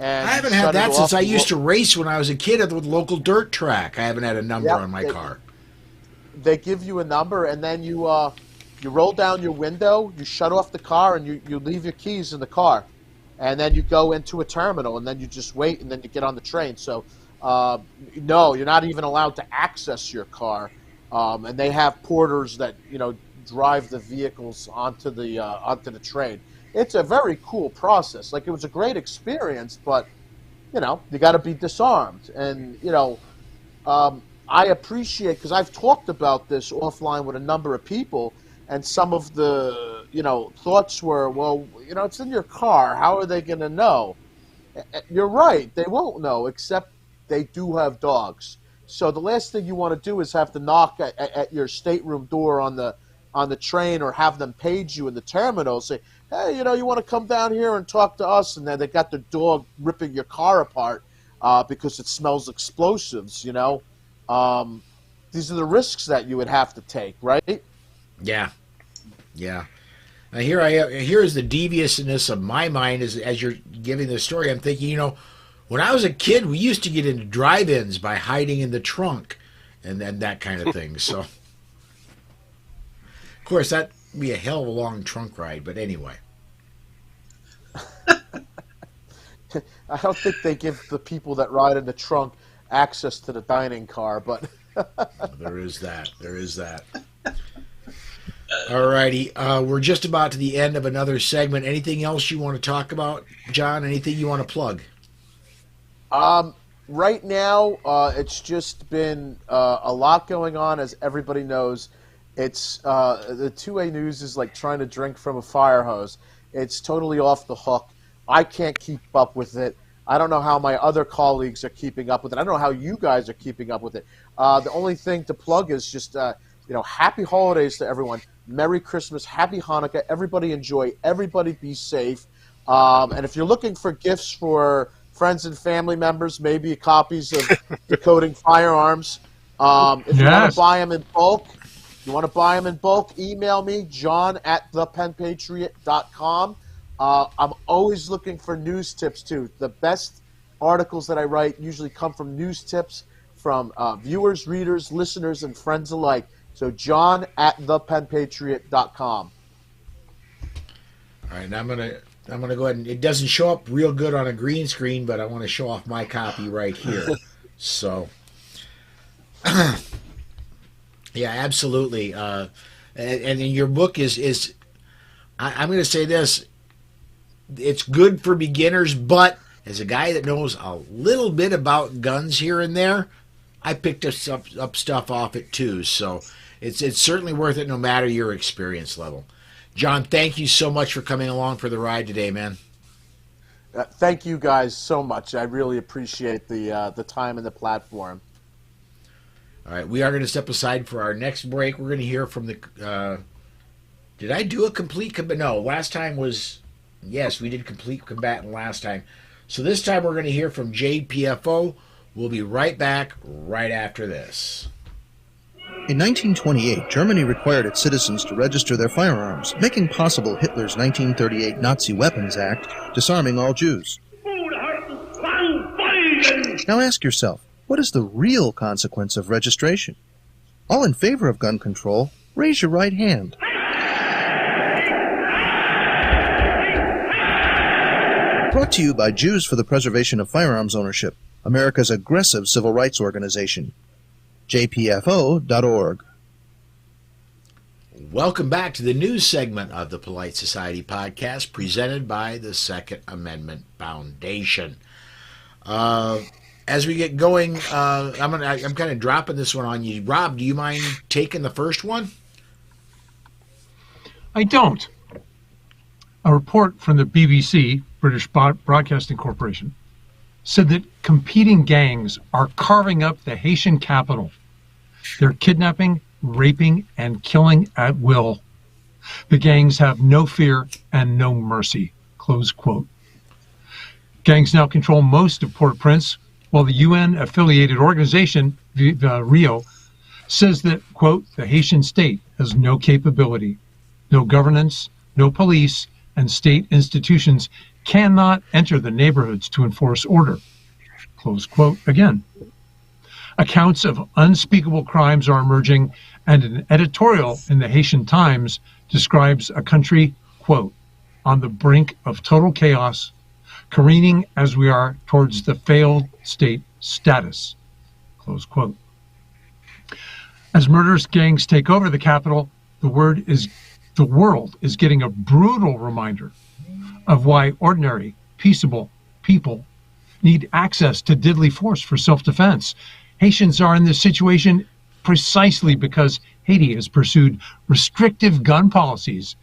And I haven't had that since I used to race when I was a kid at the local dirt track. I haven't had a number on my car. They give you a number, and then you roll down your window, you shut off the car, and you leave your keys in the car. And then you go into a terminal, and then you just wait, and then you get on the train. So, no, you're not even allowed to access your car. And they have porters that, drive the vehicles onto the train. It's a very cool process. It was a great experience, but, you got to be disarmed. And, I appreciate, because I've talked about this offline with a number of people, and some of the, thoughts were, well, it's in your car. How are they going to know? You're right. They won't know, except they do have dogs. So the last thing you want to do is have to knock at your stateroom door on the train, or have them page you in the terminal, say, hey, you want to come down here and talk to us, and then they got their dog ripping your car apart because it smells explosives, These are the risks that you would have to take, right? Yeah. Now here is the deviousness of my mind as you're giving the story. I'm thinking, when I was a kid, we used to get into drive-ins by hiding in the trunk and that kind of thing. So, of course, that'd be a hell of a long trunk ride. But anyway. I don't think they give the people that ride in the trunk access to the dining car, but there is that. All righty. We're just about to the end of another segment. Anything else you want to talk about, John? Anything you want to plug? Right now, it's just been a lot going on, as everybody knows. It's the 2A news is like trying to drink from a fire hose. It's totally off the hook. I can't keep up with it. I don't know how my other colleagues are keeping up with it. I don't know how you guys are keeping up with it. The only thing to plug is just happy holidays to everyone. Merry Christmas, Happy Hanukkah. Everybody enjoy. Everybody be safe. And if you're looking for gifts for friends and family members, maybe copies of Decoding Firearms. If you want to buy them in bulk, you want to buy them in bulk, email me, john@thepenpatriot.com. I'm always looking for news tips, too. The best articles that I write usually come from news tips from viewers, readers, listeners, and friends alike. So john@thepenpatriot.com. All right, and I'm gonna go ahead and it doesn't show up real good on a green screen, but I want to show off my copy right here. So, yeah, absolutely. And your book is I'm going to say this: it's good for beginners, but as a guy that knows a little bit about guns here and there, I picked up stuff off it too. So it's certainly worth it, no matter your experience level. John, thank you so much for coming along for the ride today, man. Thank you guys so much. I really appreciate the time and the platform. All right, we are going to step aside for our next break. We're going to hear from the. Did I do a complete? No, last time was. Yes, we did complete combatant last time. So this time we're going to hear from JPFO. We'll be right back right after this. In 1928, Germany required its citizens to register their firearms, making possible Hitler's 1938 Nazi Weapons Act, disarming all Jews. Now ask yourself, what is the real consequence of registration? All in favor of gun control, raise your right hand. Brought to you by Jews for the Preservation of Firearms Ownership, America's aggressive civil rights organization. jpfo.org. Welcome back to the news segment of the Polite Society podcast, presented by the Second Amendment Foundation. As we get going, I'm kind of dropping this one on you. Rob, do you mind taking the first one? I don't. A report from the BBC, British Broadcasting Corporation, said that competing gangs are carving up the Haitian capital. They're kidnapping, raping, and killing at will. The gangs have no fear and no mercy, close quote. Gangs now control most of Port-au-Prince, while the UN-affiliated organization, Rio, says that, quote, the Haitian state has no capability, no governance, no police, and state institutions cannot enter the neighborhoods to enforce order, close quote again. Accounts of unspeakable crimes are emerging, and an editorial in the Haitian Times describes a country, quote, on the brink of total chaos, careening as we are towards the failed state status, close quote. As murderous gangs take over the capital, the world is getting a brutal reminder of why ordinary, peaceable people need access to deadly force for self-defense. Haitians are in this situation precisely because Haiti has pursued restrictive gun policies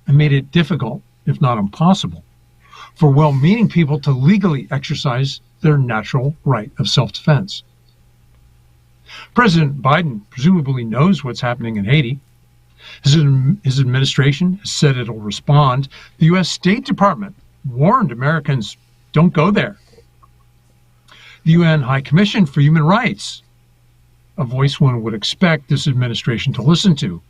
and made it difficult, if not impossible, for well-meaning people to legally exercise their natural right of self-defense. President Biden presumably knows what's happening in Haiti. His administration has said it'll respond. The U.S. State Department warned Americans, don't go there. The UN High Commission for Human Rights, a voice one would expect this administration to listen to,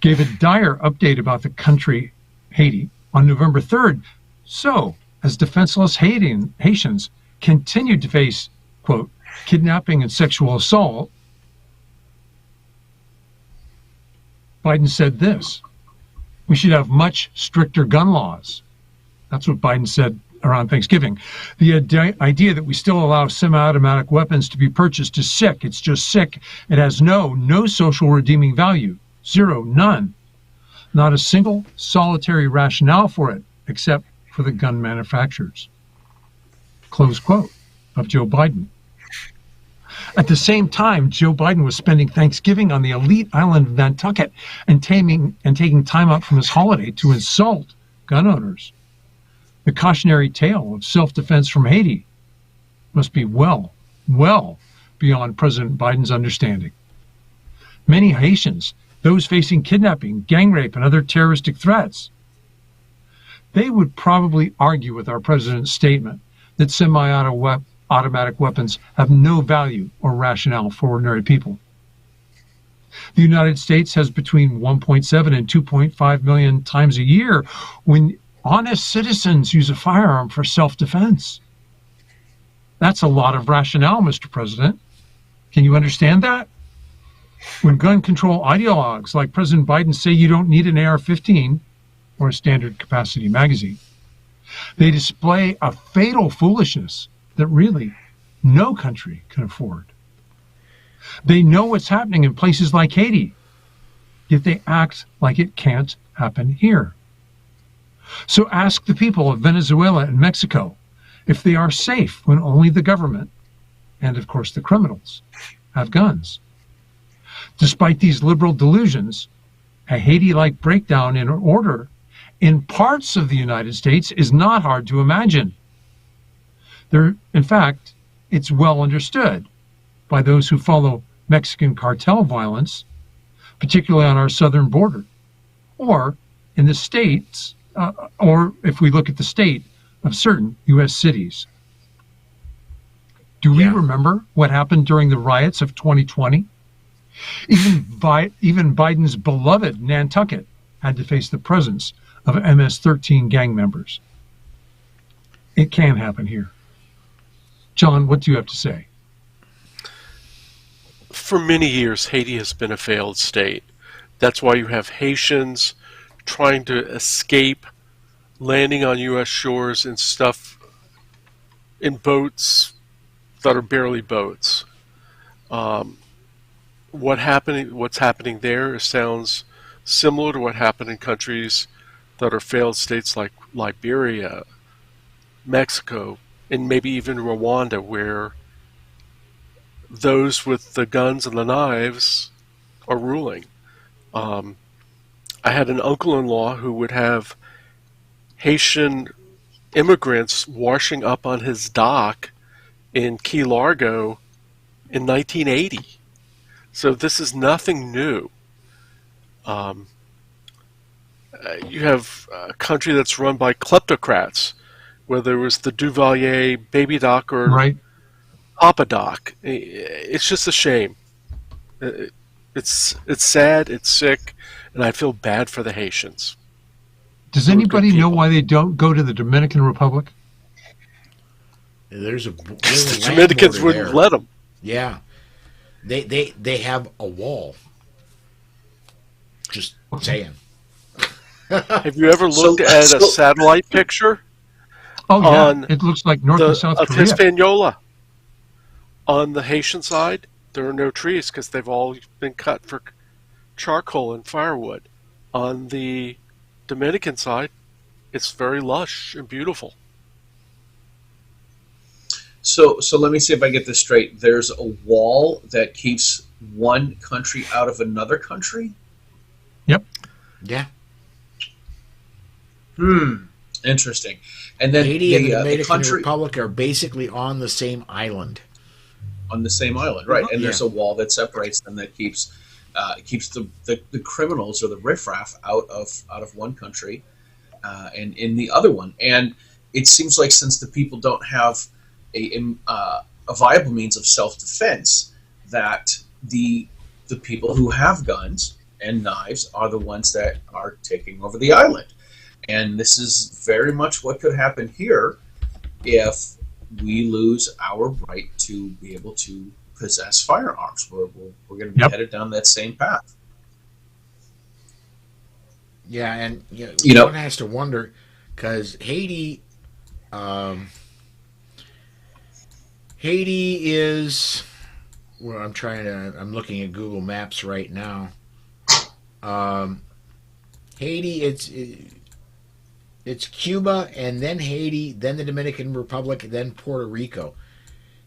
gave a dire update about the country, Haiti, on November 3rd. So, as defenseless Haitians continued to face, quote, kidnapping and sexual assault, Biden said this: we should have much stricter gun laws. That's what Biden said around Thanksgiving. The idea that we still allow semi-automatic weapons to be purchased is sick. It's just sick. It has no social redeeming value. Zero, none. Not a single solitary rationale for it, except for the gun manufacturers. Close quote of Joe Biden. At the same time, Joe Biden was spending Thanksgiving on the elite island of Nantucket and taking time out from his holiday to insult gun owners. The cautionary tale of self-defense from Haiti must be well beyond President Biden's understanding. Many Haitians, those facing kidnapping, gang rape, and other terroristic threats, they would probably argue with our president's statement that semi-automatic weapons have no value or rationale for ordinary people. The United States has between 1.7 and 2.5 million times a year when honest citizens use a firearm for self-defense. That's a lot of rationale, Mr. President. Can you understand that? When gun control ideologues like President Biden say you don't need an AR-15 or a standard capacity magazine, they display a fatal foolishness that really no country can afford. They know what's happening in places like Haiti, yet they act like it can't happen here. So ask the people of Venezuela and Mexico if they are safe when only the government, and of course the criminals, have guns. Despite these liberal delusions, a Haiti-like breakdown in order in parts of the United States is not hard to imagine. In fact, it's well understood by those who follow Mexican cartel violence, particularly on our southern border, or in the states, or if we look at the state of certain U.S. cities. Do we remember what happened during the riots of 2020? Even Biden's beloved Nantucket had to face the presence of MS-13 gang members. It can happen here. John, what do you have to say? For many years, Haiti has been a failed state. That's why you have Haitians trying to escape, landing on U.S. shores and stuff in boats that are barely boats. What's happening there sounds similar to what happened in countries that are failed states like Liberia, Mexico, and maybe even Rwanda, where those with the guns and the knives are ruling. I had an uncle-in-law who would have Haitian immigrants washing up on his dock in Key Largo in 1980. So this is nothing new. You have a country that's run by kleptocrats, whether it was the Duvalier baby doc or Papa Doc. It's just a shame. It's sad, it's sick, and I feel bad for the Haitians. Does anybody know why they don't go to the Dominican Republic? There's a the Dominicans wouldn't let them. Yeah, they have a wall. Just saying. Have you ever looked at a satellite picture? Oh yeah, it looks like North and South Korea. Hispaniola. On the Haitian side, there are no trees because they've all been cut for charcoal and firewood. On the Dominican side, it's very lush and beautiful. So let me see if I get this straight. There's a wall that keeps one country out of another country? Yep. Yeah. Interesting. And then Haiti and the Dominican country Republic are basically on the same island. On the same island, right? And there's a wall that separates them that keeps the criminals or the riffraff out of one country and in the other one. And it seems like since the people don't have a viable means of self-defense, that the people who have guns and knives are the ones that are taking over the island. And this is very much what could happen here if we lose our right to be able to possess firearms. We're going to be headed down that same path. Yeah, and one has to wonder, because Haiti is, well, I'm looking at Google Maps right now. Haiti, it's Cuba, and then Haiti, then the Dominican Republic, then Puerto Rico.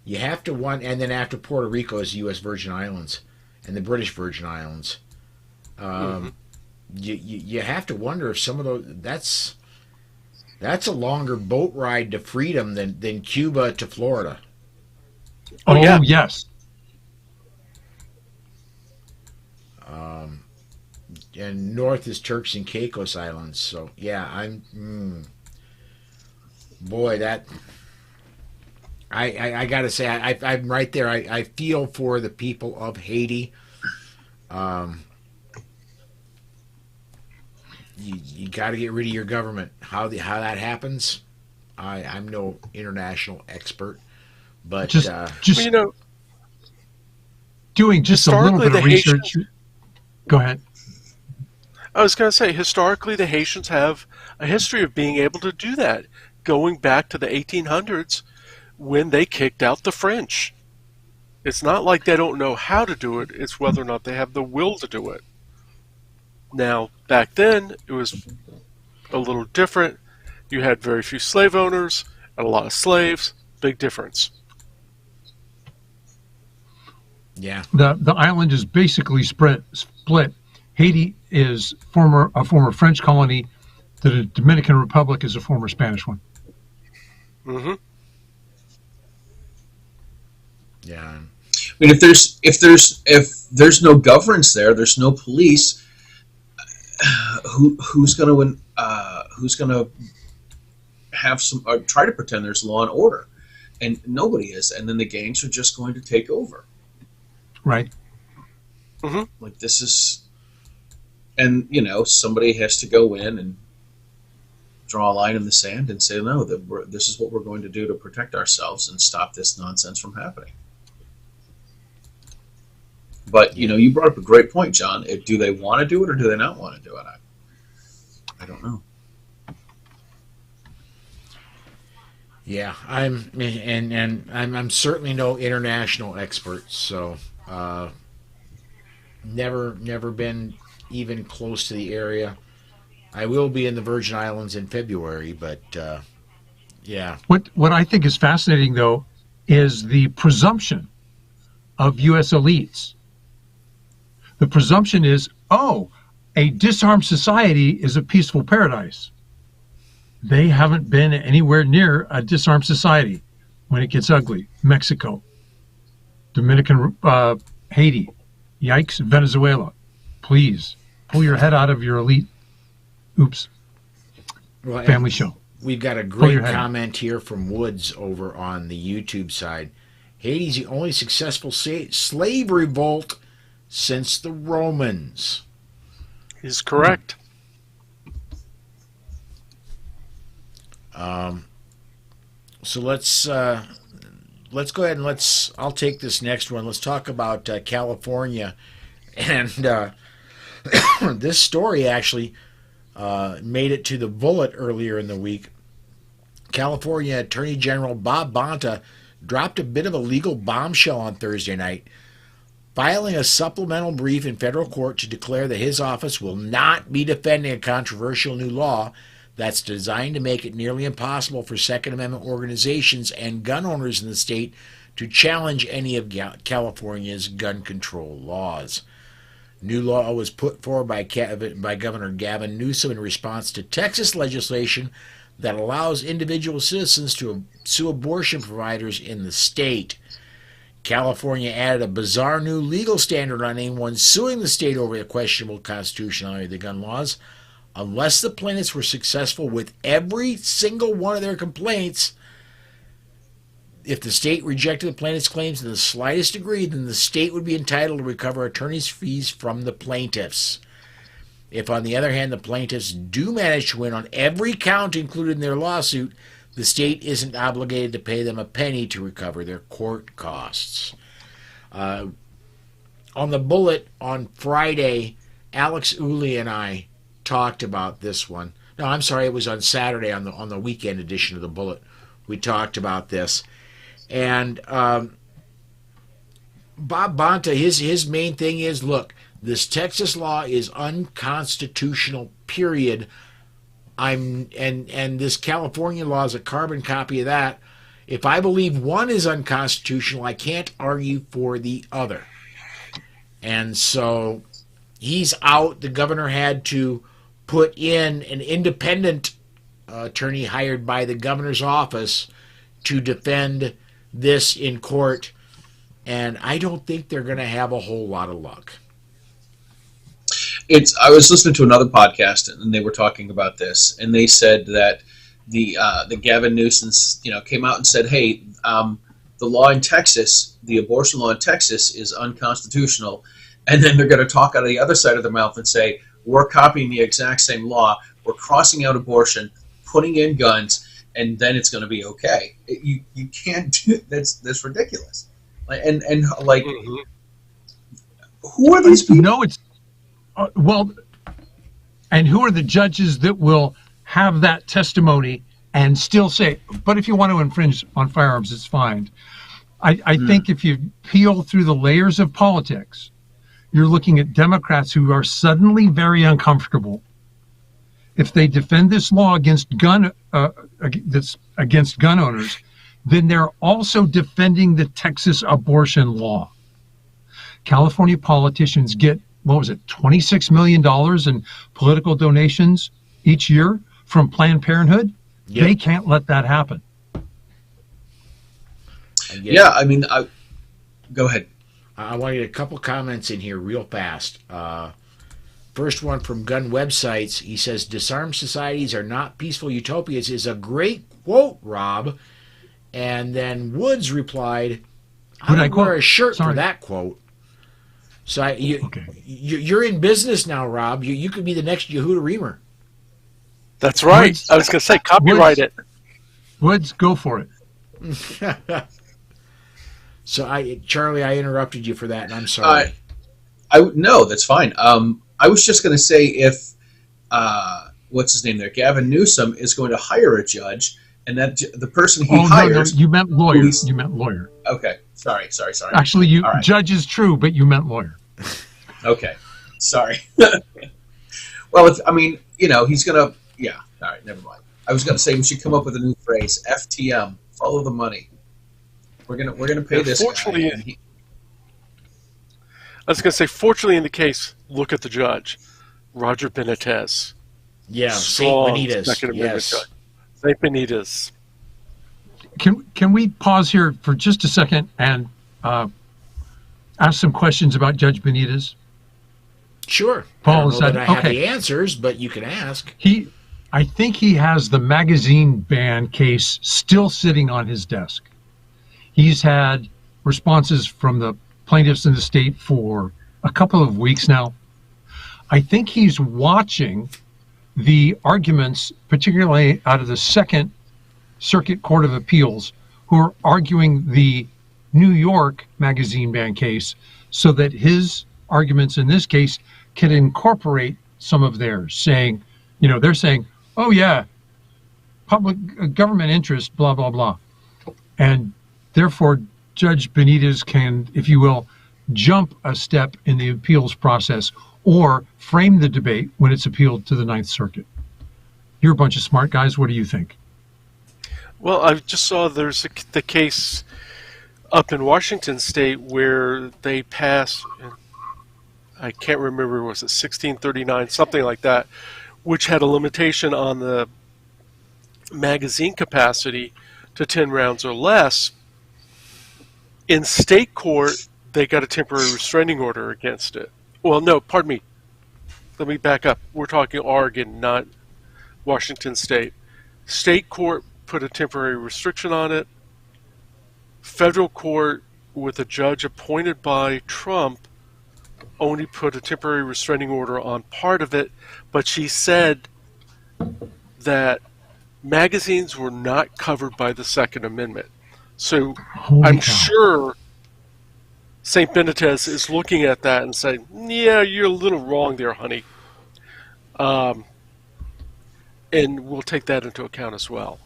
You have to and then after Puerto Rico is the U.S. Virgin Islands and the British Virgin Islands. You have to wonder if some of those that's a longer boat ride to freedom than Cuba to Florida. Oh yeah. Yes. And north is Turks and Caicos Islands. So yeah, boy, that I gotta say, I'm right there. I feel for the people of Haiti. You got to get rid of your government. How that happens, I'm no international expert, but just well, you know, doing just a little bit of research. Go ahead. I was going to say, historically, the Haitians have a history of being able to do that, going back to the 1800s when they kicked out the French. It's not like they don't know how to do it, it's whether or not they have the will to do it. Now, back then, it was a little different. You had very few slave owners and a lot of slaves. Big difference. Yeah. The island is basically split. Haiti is a former French colony. The Dominican Republic is a former Spanish one. Mm-hmm. Yeah. I mean, if there's no governance there, there's no police. Who's going to have some or try to pretend there's law and order, and nobody is, and then the gangs are just going to take over. Right. Mm-hmm. Like this is, and somebody has to go in and draw a line in the sand and say, no, this is what we're going to do to protect ourselves and stop this nonsense from happening. But you brought up a great point, John. Do they want to do it or do they not want to do it? I don't know. Yeah, I'm certainly no international expert, so never been even close to the area. I will be in the Virgin Islands in February, but yeah. What I think is fascinating, though, is the presumption of U.S. elites. The presumption is, a disarmed society is a peaceful paradise. They haven't been anywhere near a disarmed society when it gets ugly. Mexico, Dominican, Haiti, yikes, Venezuela. Please, pull your head out of your elite. Oops. Well, family show. We've got a great comment here from Woods over on the YouTube side. Haiti's the only successful slave revolt since the Romans. He's correct. So let's go ahead and I'll take this next one. Let's talk about California, and this story actually made it to the Bullet earlier in the week. California Attorney General Bob Bonta dropped a bit of a legal bombshell on Thursday night, filing a supplemental brief in federal court to declare that his office will not be defending a controversial new law that's designed to make it nearly impossible for Second Amendment organizations and gun owners in the state to challenge any of California's gun control laws. New law was put forward by Governor Gavin Newsom in response to Texas legislation that allows individual citizens to sue abortion providers in the state. California added a bizarre new legal standard on anyone suing the state over the questionable constitutionality of the gun laws. Unless the plaintiffs were successful with every single one of their complaints, if the state rejected the plaintiffs' claims in the slightest degree, then the state would be entitled to recover attorney's fees from the plaintiffs. If, on the other hand, the plaintiffs do manage to win on every count included in their lawsuit, the state isn't obligated to pay them a penny to recover their court costs. On the Bullet on Friday, Alex Uli and I talked about this one. No, I'm sorry, it was on Saturday on the weekend edition of the Bullet. We talked about this. And Bob Bonta, his main thing is, look, this Texas law is unconstitutional, period. And this California law is a carbon copy of that. If I believe one is unconstitutional, I can't argue for the other. And so he's out. The governor had to put in an independent attorney hired by the governor's office to defend this in court, and I don't think they're going to have a whole lot of luck. I was listening to another podcast, and they were talking about this, and they said that the Gavin Newsom, came out and said, hey, the law in Texas, the abortion law in Texas is unconstitutional, and then they're going to talk out of the other side of their mouth and say, we're copying the exact same law, we're crossing out abortion, putting in guns, and then it's going to be okay. You can't do that's ridiculous. And like, who are these people? No, it's well, and who are the judges that will have that testimony and still say, but if you want to infringe on firearms, it's fine. I think if you peel through the layers of politics, you're looking at Democrats who are suddenly very uncomfortable. If they defend this law against gun owners, then they're also defending the Texas abortion law. California politicians get, $26 million in political donations each year from Planned Parenthood? Yep. They can't let that happen. Yeah, I mean, go ahead. I want to get a couple comments in here real fast. First one from Gun Websites. He says, disarmed societies are not peaceful utopias is a great quote, Rob. And then Woods replied, I would wear a shirt for that quote. So you're in business now, Rob. You could be the next Yehuda Reamer. That's right. Woods, I was going to say, copyright it. Woods, go for it. So, Charlie, I interrupted you for that, and I'm sorry. No, that's fine. I was just going to say if, what's his name there, Gavin Newsom is going to hire a judge, and that the person he hires... No, you meant lawyer. You meant lawyer. Okay. Sorry. Actually, right. Judge is true, but you meant lawyer. Okay. Sorry. Well, he's going to... Yeah. All right. Never mind. I was going to say we should come up with a new phrase: FTM. Follow the money. We're gonna pay this guy. I was going to say, fortunately, in the case, look at the judge, Roger Benitez. Yeah, St. Benitez. Yes. St. Benitez. Can we pause here for just a second and ask some questions about Judge Benitez? Sure. Paul, I have the answers, but you can ask. I think he has the magazine ban case still sitting on his desk. He's had responses from the plaintiffs in the state for a couple of weeks now. I think he's watching the arguments, particularly out of the Second Circuit Court of Appeals, who are arguing the New York magazine ban case so that his arguments in this case can incorporate some of theirs, saying, they're saying, oh yeah, public government interest, blah, blah, blah. And therefore, Judge Benitez can, if you will, jump a step in the appeals process or frame the debate when it's appealed to the Ninth Circuit. You're a bunch of smart guys. What do you think? Well, I just saw there's the case up in Washington State where they passed, I can't remember, was it 1639, something like that, which had a limitation on the magazine capacity to 10 rounds or less. In state court, they got a temporary restraining order against it. Well, no, pardon me. Let me back up. We're talking Oregon, not Washington State. State court put a temporary restriction on it. Federal court, with a judge appointed by Trump, only put a temporary restraining order on part of it, but she said that magazines were not covered by the Second Amendment. So I'm sure St. Benitez is looking at that and saying, yeah, you're a little wrong there, honey. And we'll take that into account as well.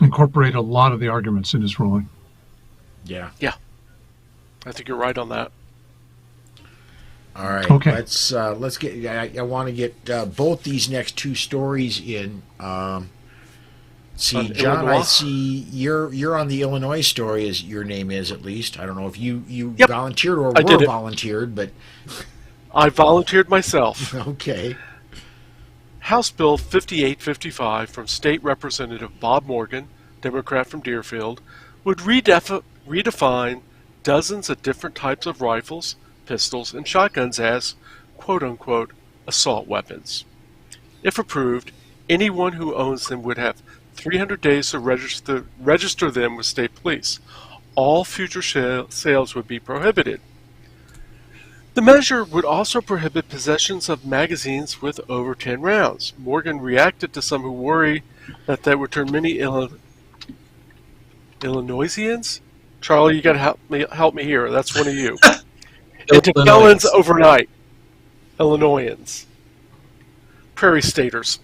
Incorporate a lot of the arguments in his ruling. Yeah. Yeah. I think you're right on that. All right. Okay. Let's get. I want to get both these next two stories in. See, John, Illinois? I see you're on the Illinois story, as your name is at least. I don't know if you yep. volunteered or were volunteered, but I volunteered myself. Okay. House Bill 5855 from State Representative Bob Morgan, Democrat from Deerfield, would redefine dozens of different types of rifles, pistols, and shotguns as, quote-unquote, assault weapons. If approved, anyone who owns them would have 300 days to register them with state police. All future sales would be prohibited. The measure would also prohibit possessions of magazines with over 10 rounds. Morgan reacted to some who worry that would turn many Illinoisians? Charlie, you got to help me here. That's one of you. Into felons overnight. Illinoisans. Prairie staters.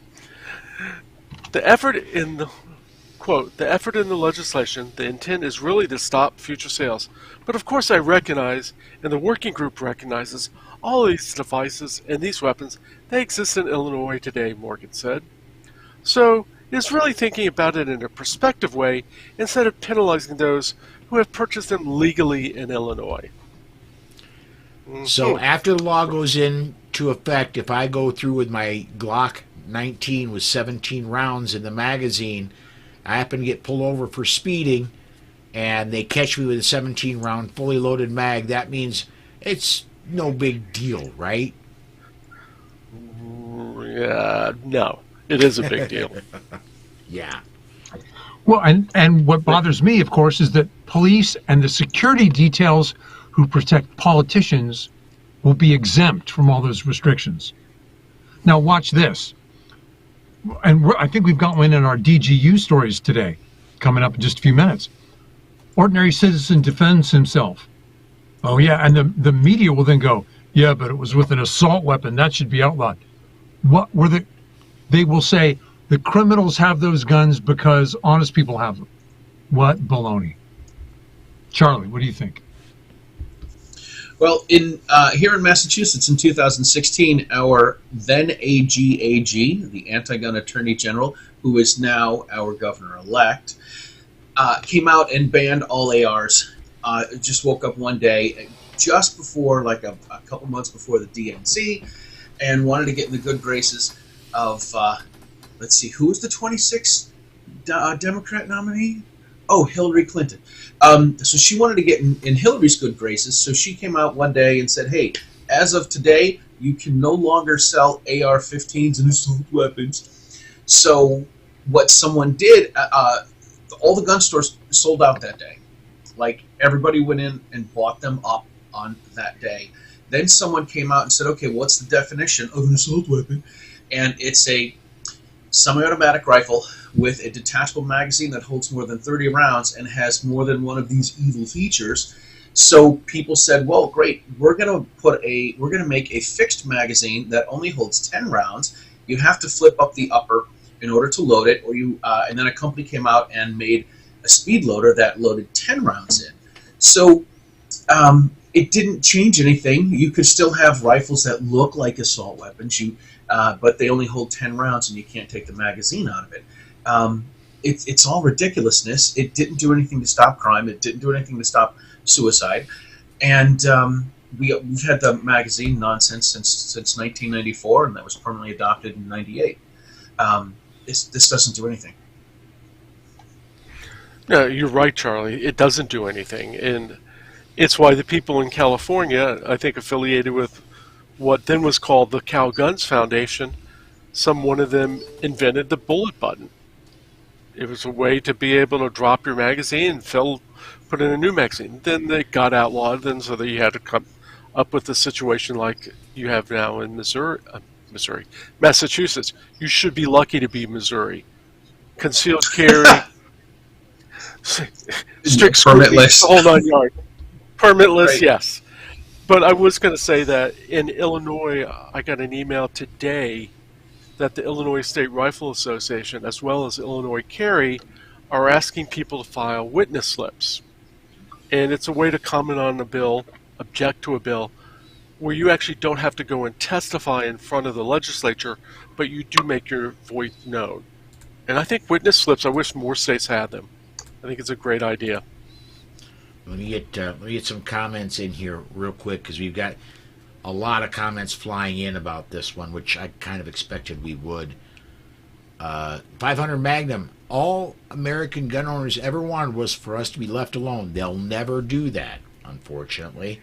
The effort in the legislation, the intent is really to stop future sales. But of course I recognize, and the working group recognizes, all these devices and these weapons, they exist in Illinois today, Morgan said. So it is really thinking about it in a prospective way instead of penalizing those who have purchased them legally in Illinois. So after the law goes into effect, if I go through with my Glock 19 with 17 rounds in the magazine, I happen to get pulled over for speeding, and they catch me with a 17-round fully loaded mag, that means it's no big deal, right? No, it is a big deal. Yeah. Well, and what bothers me, of course, is that police and the security details who protect politicians will be exempt from all those restrictions. Now, watch this. And I think we've got one in our DGU stories today, coming up in just a few minutes. Ordinary citizen defends himself. Oh, yeah, and the media will then go, yeah, but it was with an assault weapon. That should be outlawed. They will say, the criminals have those guns because honest people have them. What baloney. Charlie, what do you think? Well, here in Massachusetts in 2016, our then AG, the anti-gun attorney general, who is now our governor-elect, came out and banned all ARs. Just woke up one day, just before, like a couple months before the DNC, and wanted to get in the good graces of, let's see, who was the 26th Democrat nominee? Oh, Hillary Clinton. So she wanted to get in Hillary's good graces, so she came out one day and said, hey, as of today, you can no longer sell AR-15s and assault weapons. So what someone did, all the gun stores sold out that day. Like, everybody went in and bought them up on that day. Then someone came out and said, okay, what's the definition of an assault weapon? And it's a semi-automatic rifle with a detachable magazine that holds more than 30 rounds and has more than one of these evil features. So people said, well, great, we're going to make a fixed magazine that only holds 10 rounds. You have to flip up the upper in order to load it, and then a company came out and made a speed loader that loaded 10 rounds in. So it didn't change anything. You could still have rifles that look like assault weapons, but they only hold 10 rounds and you can't take the magazine out of it. It's all ridiculousness. It didn't do anything to stop crime. It didn't do anything to stop suicide. And we've had the magazine nonsense since 1994, and that was permanently adopted in 98. This doesn't do anything. No, you're right, Charlie. It doesn't do anything. And it's why the people in California, I think affiliated with what then was called the Cal Guns Foundation, one of them invented the bullet button. It was a way to be able to drop your magazine and put in a new magazine. Then they got outlawed, and so that you had to come up with a situation like you have now in Massachusetts. You should be lucky to be Missouri. Concealed carry, strict scrutiny, the whole 9 yards. Permitless, right. Yes. But I was going to say that in Illinois, I got an email today that the Illinois State Rifle Association, as well as Illinois Carry, are asking people to file witness slips. And it's a way to comment on a bill, object to a bill, where you actually don't have to go and testify in front of the legislature, but you do make your voice known. And I think witness slips, I wish more states had them. I think it's a great idea. Let me get some comments in here real quick, because we've got a lot of comments flying in about this one, which I kind of expected we would. 500 Magnum. All American gun owners ever wanted was for us to be left alone. They'll never do that, unfortunately.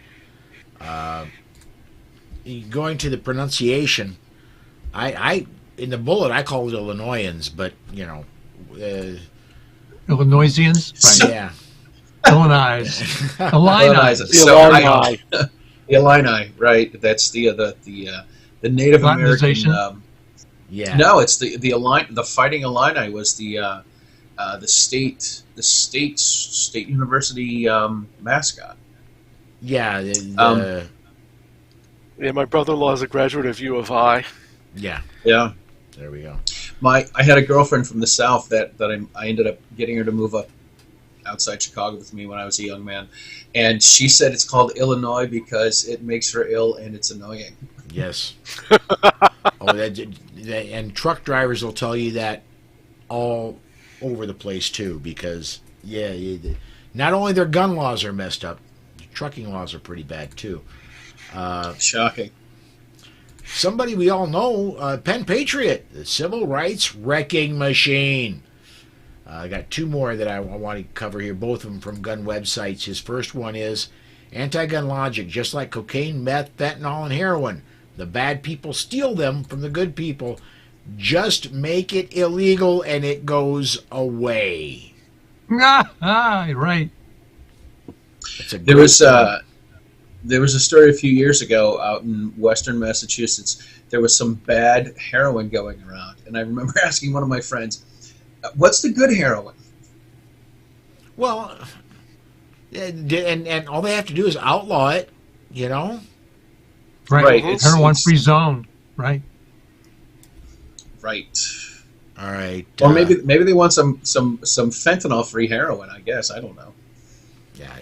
Going to the pronunciation, I in the bullet I call it Illinoisans, but you know, Illinoisians, right? Yeah. Illinois. So The Illini, right? That's the Native American. Yeah. No, it's the Fighting Illini was the state university mascot. Yeah. Yeah, my brother-in-law is a graduate of U of I. Yeah. Yeah. There we go. I had a girlfriend from the South that I ended up getting her to move up outside Chicago with me when I was a young man, and she said it's called Illinois because it makes her ill and it's annoying. Yes. And truck drivers will tell you that all over the place too, because not only their gun laws are messed up, trucking laws are pretty bad too. Shocking. Somebody we all know, Penn Patriot, the civil rights wrecking machine. I got two more that I want to cover here, both of them from gun websites. His first one is anti-gun logic. Just like cocaine, meth, fentanyl, and heroin, the bad people steal them from the good people. Just make it illegal and it goes away. Right. There was a story a few years ago out in western Massachusetts. There was some bad heroin going around, and I remember asking one of my friends, "What's the good heroin?" Well, and all they have to do is outlaw it, you know. Right. Heroin-free zone. Right. Right. All right. Or maybe they want some fentanyl-free heroin. I guess I don't know. Yeah,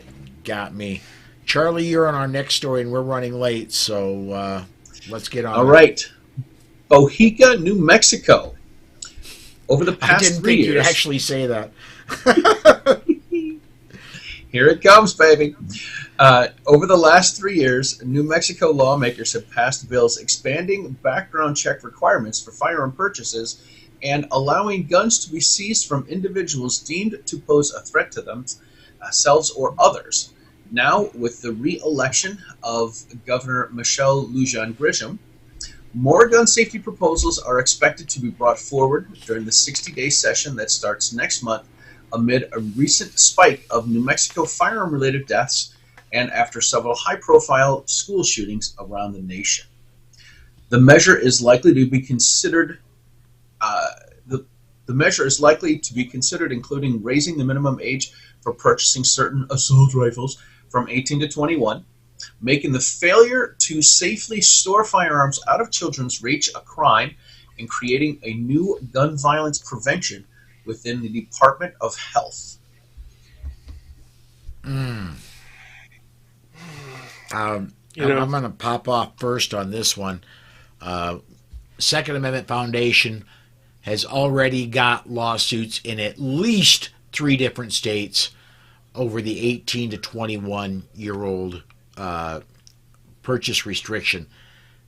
got me. Charlie, you're on our next story, and we're running late, so let's get on. All right. Bohica, New Mexico. Over the past 3 years. You'd actually say that. Here it comes, baby. Over the last 3 years, New Mexico lawmakers have passed bills expanding background check requirements for firearm purchases and allowing guns to be seized from individuals deemed to pose a threat to themselves or others. Now, with the re-election of Governor Michelle Lujan Grisham, more gun safety proposals are expected to be brought forward during the 60-day session that starts next month amid a recent spike of New Mexico firearm-related deaths and after several high-profile school shootings around the nation. The measure is likely to be considered including raising the minimum age for purchasing certain assault rifles from 18 to 21, making the failure to safely store firearms out of children's reach a crime, and creating a new gun violence prevention within the Department of Health. I'm going to pop off first on this one. Second Amendment Foundation has already got lawsuits in at least 3 different states over the 18 to 21-year-old purchase restriction.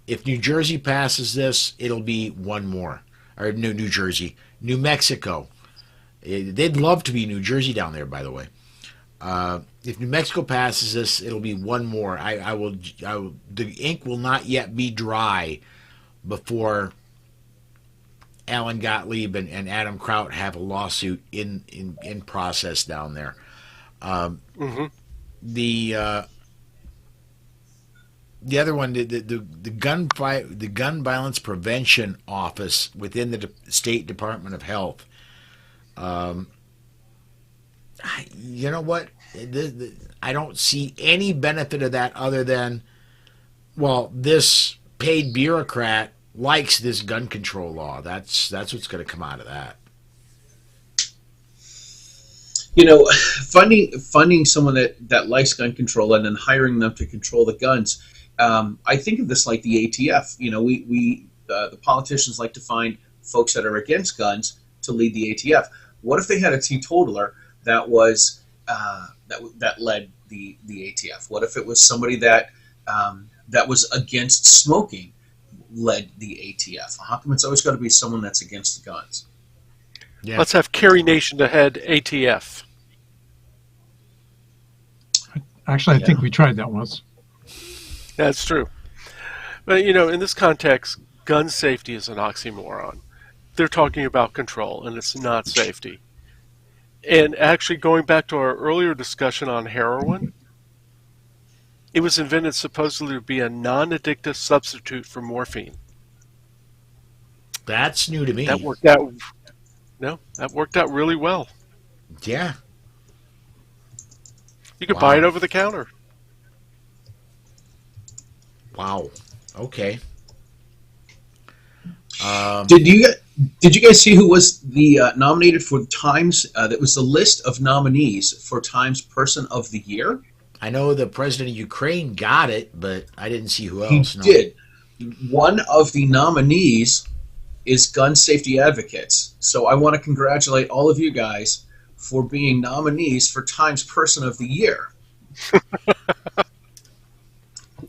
If New Jersey passes this, it'll be one more. Or New Mexico. They'd love to be New Jersey down there, by the way. If New Mexico passes this, it'll be one more. The ink will not yet be dry before Alan Gottlieb and Adam Kraut have a lawsuit in process down there. The other one, the gun violence prevention office within the State Department of Health. You know what? I don't see any benefit of that other than, well, this paid bureaucrat likes this gun control law. That's what's going to come out of that. You know, funding someone that likes gun control and then hiring them to control the guns. I think of this like the ATF. You know, the politicians like to find folks that are against guns to lead the ATF. What if they had a teetotaler that was that led the ATF? What if it was somebody that was against smoking led the ATF? How come it's always got to be someone that's against the guns? Yeah. Let's have Kerry Nation to head ATF. Actually, I think we tried that once. That's true. But, you know, in this context, gun safety is an oxymoron. They're talking about control, and it's not safety. And actually, going back to our earlier discussion on heroin, It was invented supposedly to be a non-addictive substitute for morphine. That's new to me. That worked out. No, that worked out really well. Yeah. You could buy it over the counter. Wow. Okay. Did you guys see who was the nominated for Times? That was the list of nominees for Times Person of the Year. I know the president of Ukraine got it, but I didn't see who He else. No. did. One of the nominees is gun safety advocates. So I want to congratulate all of you guys for being nominees for Times Person of the Year.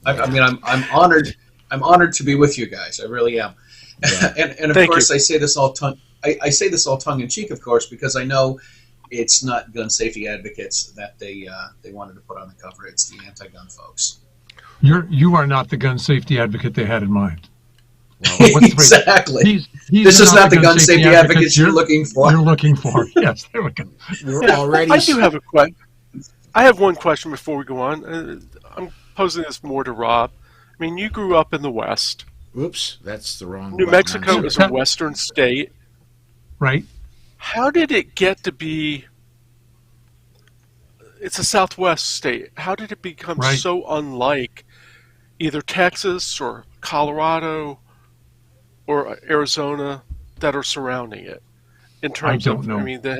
I mean, I'm honored. I'm honored to be with you guys. I really am. Yeah. and of course, I say this all tongue in cheek, of course, because I know it's not gun safety advocates that they wanted to put on the cover. It's the anti-gun folks. You are not the gun safety advocate they had in mind. Well, exactly. This is not the gun safety advocates you're looking for. You're looking for. Yes, they're looking. I do have a question. I have one question before we go on. I'm posing this more to Rob. I mean, you grew up in the West. Oops, that's the wrong. New Mexico is a western state. Right. How did it get to be... It's a Southwest state. How did it become so unlike either Texas or Colorado or Arizona that are surrounding it? In terms of, I mean, they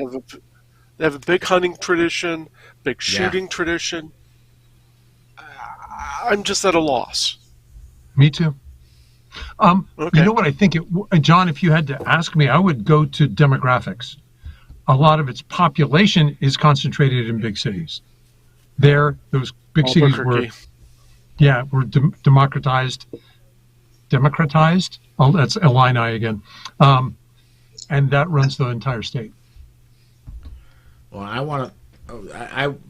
have a big hunting tradition, big shooting tradition. I'm just at a loss. Me too. Okay. You know what I think, John, if you had to ask me, I would go to demographics. A lot of its population is concentrated in big cities. Those big cities were democratized. Oh, that's Illini again. And that runs the entire state. Well,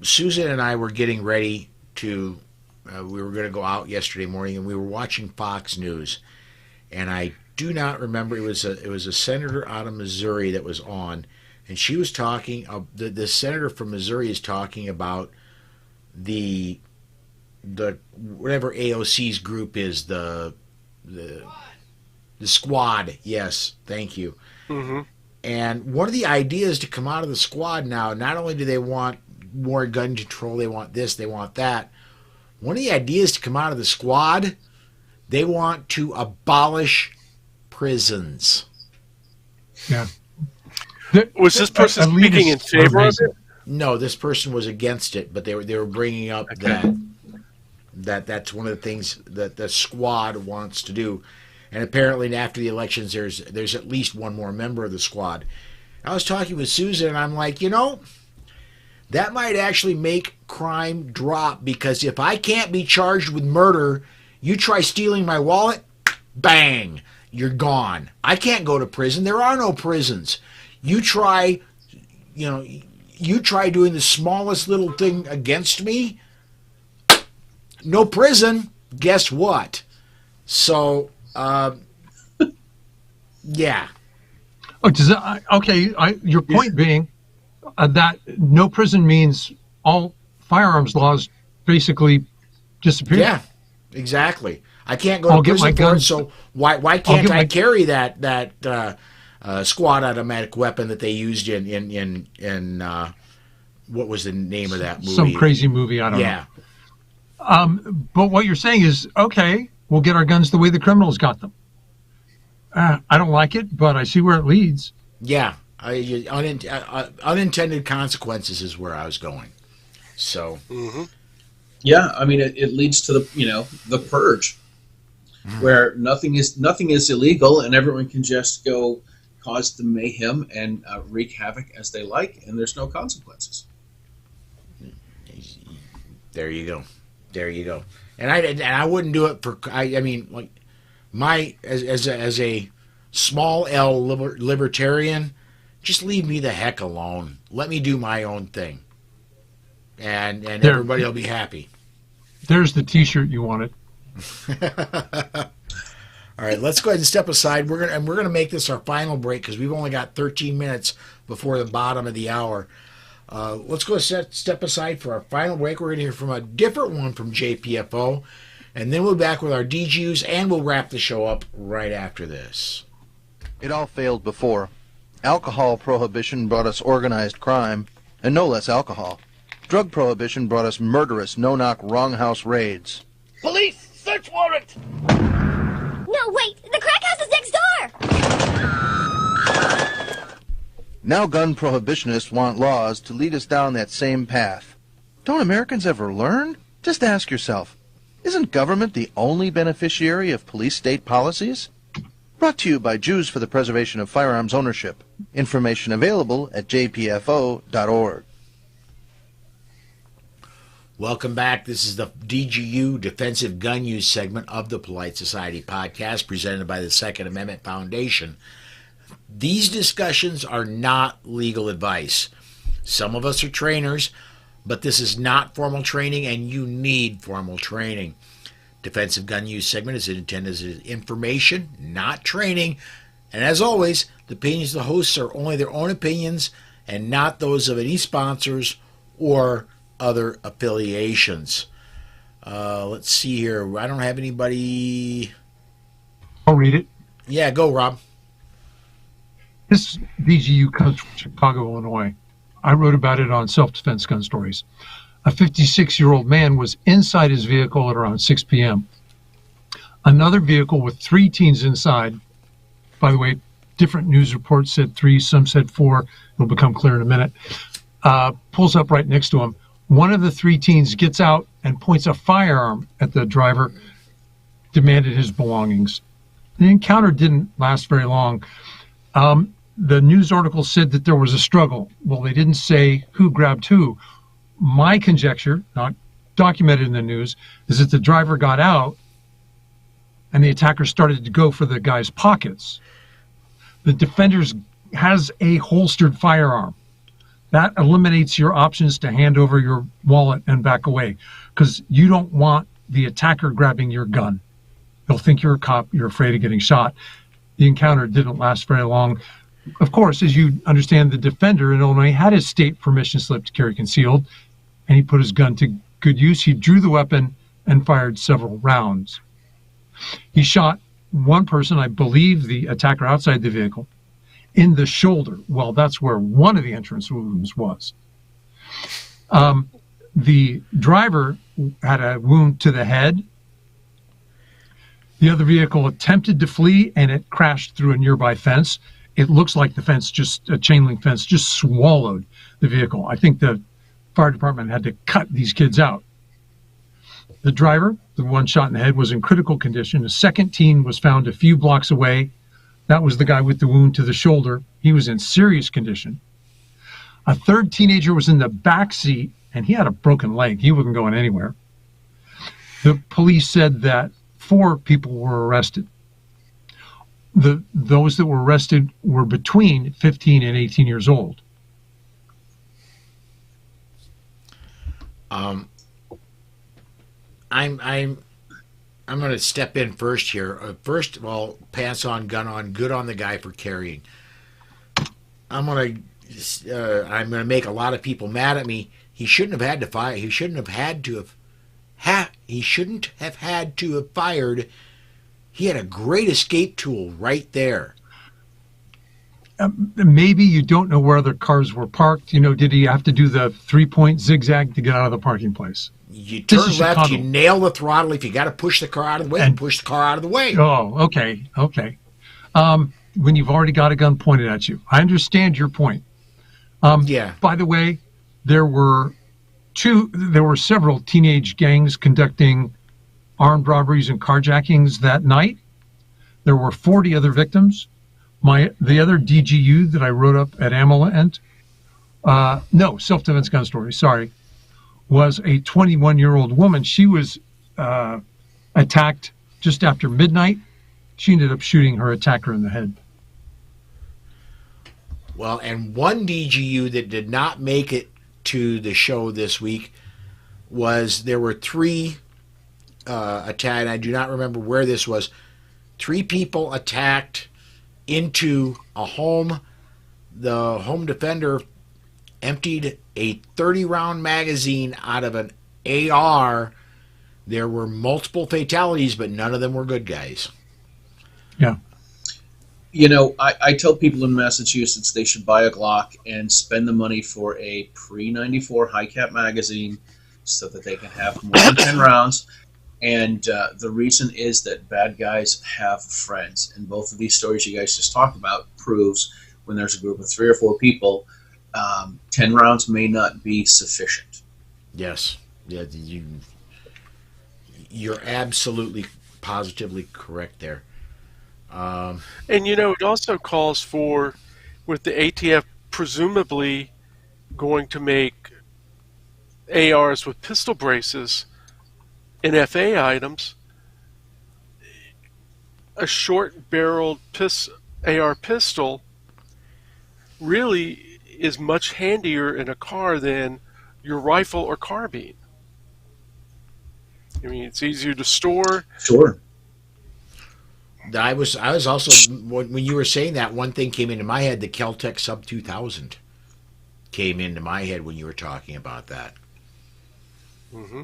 Susan and I were getting ready to, we were going to go out yesterday morning, and we were watching Fox News, and I do not remember, it was a senator out of Missouri that was on, and she was talking, the senator from Missouri is talking about the whatever AOC's group is, the squad. Yes, thank you. Mm-hmm. And one of the ideas to come out of the squad now, not only do they want more gun control, they want this, they want that. One of the ideas to come out of the squad, they want to abolish prisons. Yeah. Was this person speaking in favor of it? No, this person was against it, but they were bringing up that that's one of the things that the squad wants to do. And apparently after the elections, there's at least one more member of the squad. I was talking with Susan, and I'm like, that might actually make crime drop, because if I can't be charged with murder, you try stealing my wallet, bang, you're gone. I can't go to prison. There are no prisons. You try doing the smallest little thing against me, no prison. Guess what? So, yeah. Your point being that no prison means all firearms laws basically disappear. Yeah, exactly. I can't go to prison for it, so why can't I carry that squad automatic weapon that they used in what was the name of that movie? Some crazy movie, I don't know. But what you're saying is, okay, we'll get our guns the way the criminals got them. I don't like it, but I see where it leads. Yeah, unintended consequences is where I was going. So, yeah, I mean, it leads to the purge, where nothing is illegal, and everyone can just go cause the mayhem and wreak havoc as they like, and there's no consequences. There you go. And I wouldn't do it for. I mean, like as a small L libertarian, just leave me the heck alone. Let me do my own thing, and everybody will be happy. There's the T-shirt you wanted. All right, let's go ahead and step aside. We're gonna make this our final break, because we've only got 13 minutes before the bottom of the hour. Let's go step aside for our final break. We're going to hear from a different one from JPFO, and then we'll be back with our DGUs, and we'll wrap the show up right after this. It all failed before. Alcohol prohibition brought us organized crime, and no less alcohol. Drug prohibition brought us murderous, no-knock, wrong house raids. Police! Search warrant! No, wait! The crack house is next door! Now gun prohibitionists want laws to lead us down that same path. Don't Americans ever learn? Just ask yourself, isn't government the only beneficiary of police-state policies? Brought to you by Jews for the Preservation of Firearms Ownership. Information available at jpfo.org. Welcome back. This is the DGU Defensive Gun Use segment of the Polite Society podcast presented by the Second Amendment Foundation. These discussions are not legal advice. Some of us are trainers, but this is not formal training, and you need formal training. Defensive Gun Use segment is intended as information, not training. And as always, the opinions of the hosts are only their own opinions and not those of any sponsors or other affiliations. Let's see here. I don't have anybody. I'll read it. Yeah, go, Rob. This DGU comes from Chicago, Illinois. I wrote about it on Self-Defense Gun Stories. A 56-year-old man was inside his vehicle at around 6 p.m. Another vehicle with 3 teens inside, by the way, different news reports said 3, some said 4, it'll become clear in a minute, pulls up right next to him. One of the 3 teens gets out and points a firearm at the driver, demanded his belongings. The encounter didn't last very long. The news article said that there was a struggle. Well, they didn't say who grabbed who. My conjecture, not documented in the news, is that the driver got out and the attacker started to go for the guy's pockets. The defender has a holstered firearm. That eliminates your options to hand over your wallet and back away, because you don't want the attacker grabbing your gun. They'll think you're a cop, you're afraid of getting shot. The encounter didn't last very long. Of course, as you understand, the defender in Illinois had his state permission slip to carry concealed, and he put his gun to good use. He drew the weapon and fired several rounds. He shot one person, I believe the attacker outside the vehicle, in the shoulder. Well, that's where one of the entrance wounds was. The driver had a wound to the head. The other vehicle attempted to flee, and it crashed through a nearby fence. It looks like the fence, just a chain link fence, just swallowed the vehicle. I think the fire department had to cut these kids out. The driver, the one shot in the head, was in critical condition. A second teen was found a few blocks away. That was the guy with the wound to the shoulder. He was in serious condition. A third teenager was in the back seat, and he had a broken leg. He wasn't going anywhere. The police said that 4 people were arrested. Those that were arrested were between 15 and 18 years old. I'm going to step in first here. First of all, pants on, gun on, good on the guy for carrying. I'm going to make a lot of people mad at me. He shouldn't have had to fire. He shouldn't have had to have fired. He had a great escape tool right there. Maybe you don't know where other cars were parked. You know, did he have to do the 3-point zigzag to get out of the parking place? You turn left, Chicago. You nail the throttle. If you got to push the car out of the way, and push the car out of the way. Oh, okay. When you've already got a gun pointed at you. I understand your point. Yeah. By the way, there were several teenage gangs conducting armed robberies and carjackings that night. There were 40 other victims. The other DGU that I wrote up at Ameland, Self-Defense Gun Story, sorry, was a 21-year-old woman. She was attacked just after midnight. She ended up shooting her attacker in the head. Well, and one DGU that did not make it to the show this week was there were 3 attacked. I do not remember where this was. 3 people attacked into a home. The home defender emptied a 30-round magazine out of an AR, there were multiple fatalities, but none of them were good guys. Yeah. You know, I tell people in Massachusetts they should buy a Glock and spend the money for a pre-94 high-cap magazine so that they can have more than 10 rounds. And the reason is that bad guys have friends. And both of these stories you guys just talked about proves when there's a group of 3 or 4 people, 10 rounds may not be sufficient. Yes. Yeah, you're absolutely, positively correct there. And, you know, it also calls for, with the ATF presumably going to make ARs with pistol braces and FA items, a short-barreled AR pistol really is much handier in a car than your rifle or carbine. I mean, it's easier to store. Sure. I was also, when you were saying that, one thing came into my head, the Kel-Tec Sub 2000 came into my head when you were talking about that. Mm-hmm.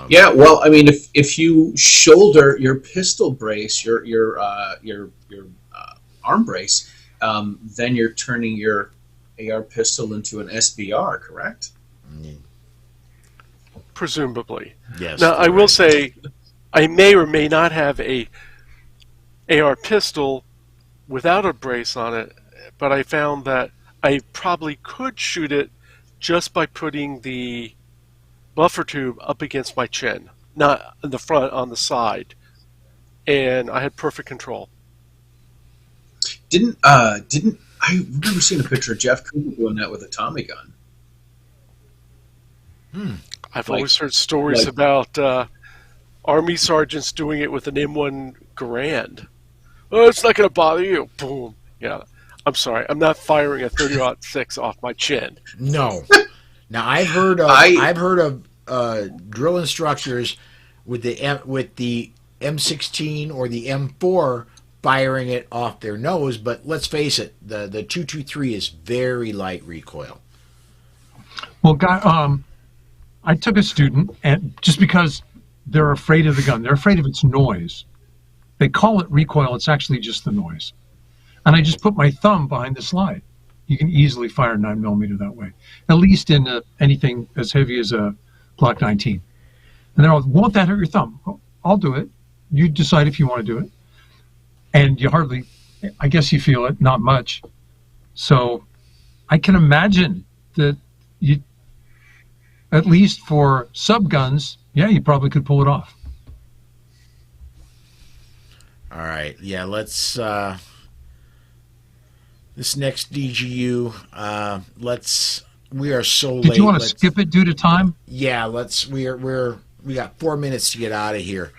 Yeah, well, I mean, if you shoulder your pistol brace, your arm brace, then you're turning your AR pistol into an SBR, correct? Presumably. Yes. Now, I will say, I may or may not have a AR pistol without a brace on it, but I found that I probably could shoot it just by putting the buffer tube up against my chin, not in the front, on the side, and I had perfect control. Didn't I remember seeing a picture of Jeff Cooper doing that with a Tommy gun? I've always heard stories about Army sergeants doing it with an M1 Garand. Oh, it's not going to bother you. Boom. Yeah. I'm sorry. I'm not firing a 30-06 off my chin. No. Now I've heard of drill instructors with the M16 or the M4 firing it off their nose, but let's face it, the 223 is very light recoil. Well, I took a student, and just because they're afraid of the gun, they're afraid of its noise. They call it recoil. It's actually just the noise. And I just put my thumb behind the slide. You can easily fire 9mm that way, at least in anything as heavy as a Glock 19. And they're all, won't that hurt your thumb? Well, I'll do it. You decide if you want to do it. And you hardly, I guess you feel it, not much. So I can imagine that you, at least for sub guns, yeah, you probably could pull it off. All right. Yeah, let's this next DGU, we are so late. Did you want to skip it due to time? Yeah, we got 4 minutes to get out of here.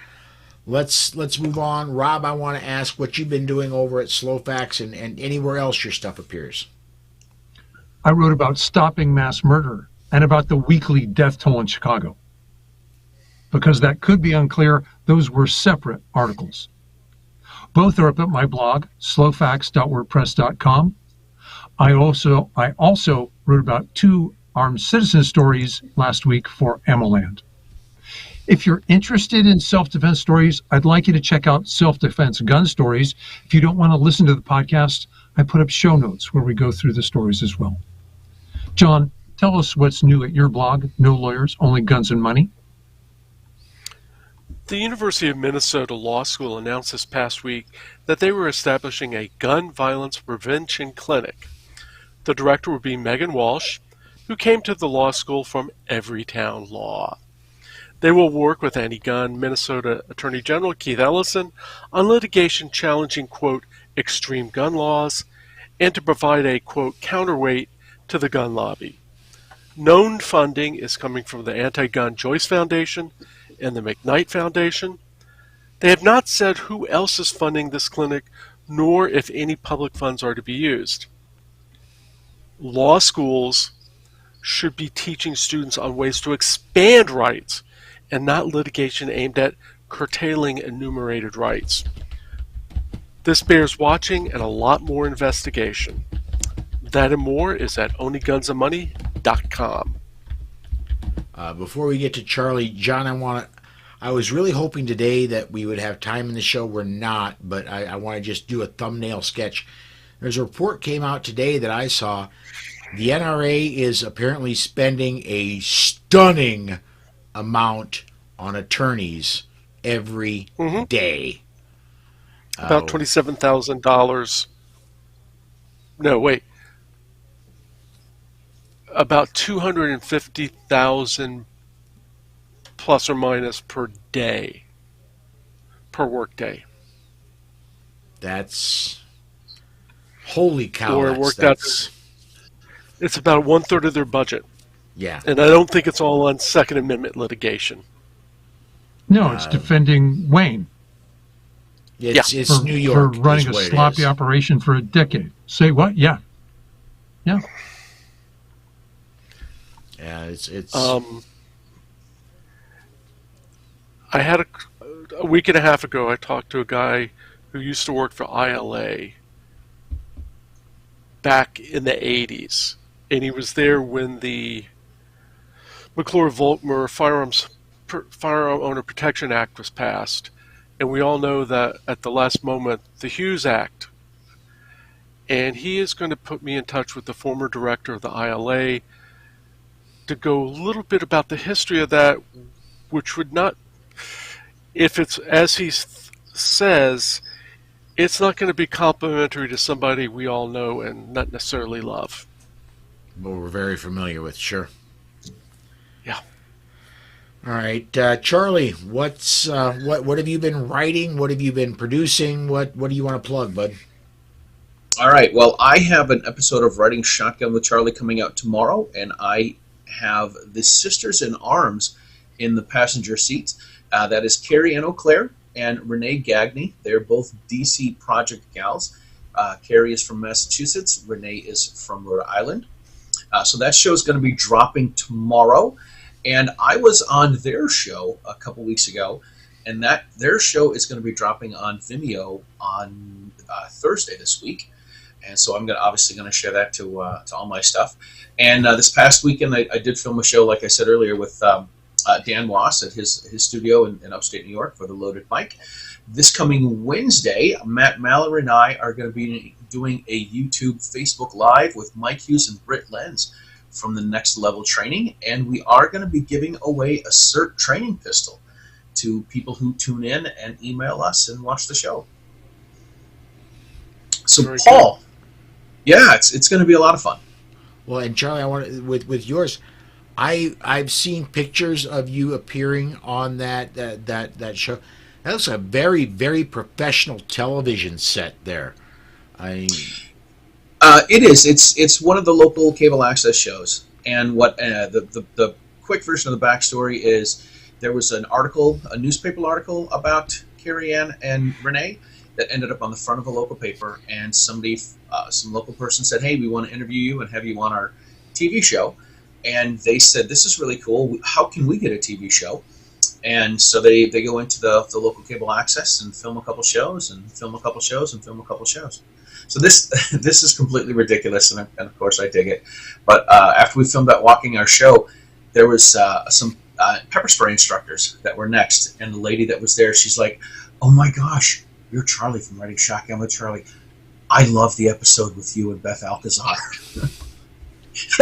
Let's move on. Rob, I want to ask what you've been doing over at Slowfax and anywhere else your stuff appears. I wrote about stopping mass murder and about the weekly death toll in Chicago. Because that could be unclear, those were separate articles. Both are up at my blog, slowfax.wordpress.com. I also wrote about 2 armed citizen stories last week for AmmoLand. If you're interested in self-defense stories, I'd like you to check out Self-Defense Gun Stories. If you don't want to listen to the podcast, I put up show notes where we go through the stories as well. John, tell us what's new at your blog, No Lawyers, Only Guns and Money. The University of Minnesota Law School announced this past week that they were establishing a gun violence prevention clinic. The director would be Megan Walsh, who came to the law school from Everytown Law. They will work with anti-gun Minnesota Attorney General Keith Ellison on litigation challenging, quote, extreme gun laws, and to provide a, quote, counterweight to the gun lobby. Known funding is coming from the Anti-Gun Joyce Foundation and the McKnight Foundation. They have not said who else is funding this clinic, nor if any public funds are to be used. Law schools should be teaching students on ways to expand rights and not litigation aimed at curtailing enumerated rights. This bears watching and a lot more investigation. That and more is at onlygunsandmoney.com. Before we get to Charlie, John, I was really hoping today that we would have time in the show. We're not, but I want to just do a thumbnail sketch. There's a report came out today that I saw. The NRA is apparently spending a stunning amount on attorneys every day. About $27,000. No, wait. About 250,000 plus or minus per day, per work day. That's holy cow. Or worked out. It's about 1/3 of their budget. Yeah. And I don't think it's all on Second Amendment litigation. No, it's defending Wayne. It's for, New York. For running a sloppy operation for a decade. Say what? Yeah. Yeah. Yeah, it's I had a week and a half ago, I talked to a guy who used to work for ILA back in the 80s. And he was there when the McClure-Volkmer Firearm Owner Protection Act was passed. And we all know that at the last moment, the Hughes Act. And he is going to put me in touch with the former director of the ILA to go a little bit about the history of that, which would not, if it's as he says, it's not going to be complimentary to somebody we all know and not necessarily love. Well, we're very familiar with, sure. Yeah. All right, Charlie, what have you been writing? What have you been producing? What do you want to plug, bud? All right. Well, I have an episode of Writing Shotgun with Charlie coming out tomorrow, and I have the Sisters in Arms in the passenger seats. That is Carrie Ann O'Clair and Renee Gagne. They're both DC Project gals. Carrie is from Massachusetts. Renee is from Rhode Island. So that show is going to be dropping tomorrow. And I was on their show a couple weeks ago, and their show is going to be dropping on Vimeo on Thursday this week. And so I'm obviously going to share that to all my stuff. And this past weekend, I did film a show, like I said earlier, with Dan Ross at his studio in upstate New York for the Loaded Mic. This coming Wednesday, Matt Mallory and I are going to be doing a YouTube Facebook Live with Mike Hughes and Britt Lenz from the Next Level Training. And we are going to be giving away a CERT training pistol to people who tune in and email us and watch the show. So, very Paul, yeah, it's going to be a lot of fun. Well, and Charlie, I want with yours. I've seen pictures of you appearing on that show. That looks like a very, very professional television set there. It is. It's one of the local cable access shows. And what the quick version of the backstory is, there was an article, a newspaper article about Carrie Ann and Renee that ended up on the front of a local paper, and somebody, some local person said, "Hey, we want to interview you and have you on our TV show." And they said, "This is really cool. How can we get a TV show?" And so they go into the local cable access and film a couple shows and film a couple shows and film a couple shows. So this is completely ridiculous, and of course I dig it. But after we filmed that Walking Our Show, there was some pepper spray instructors that were next, and the lady that was there, she's like, "Oh my gosh, you're Charlie from Writing Shotgun with Charlie. I love the episode with you and Beth Alcazar."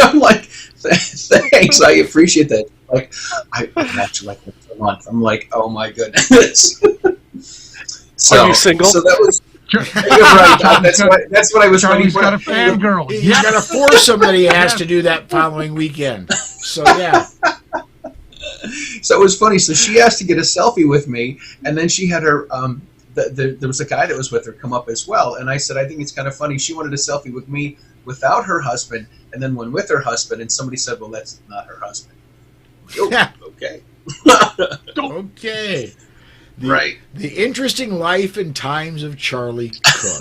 I'm like, "Thanks, I appreciate that." Like, I watch you like once a month. I'm like, "Oh my goodness." Are you single? So that was. You're right. That's what I was Charlie's waiting for. got a fangirl. He's got to force somebody has to do that following weekend. So yeah. So it was funny. So she asked to get a selfie with me, and then she had her. There was a guy that was with her come up as well, and I said, "I think it's kind of funny." She wanted a selfie with me without her husband, and then one with her husband, and somebody said, "Well, that's not her husband." Oh, okay. Okay. Right. The interesting life and times of Charlie Cook.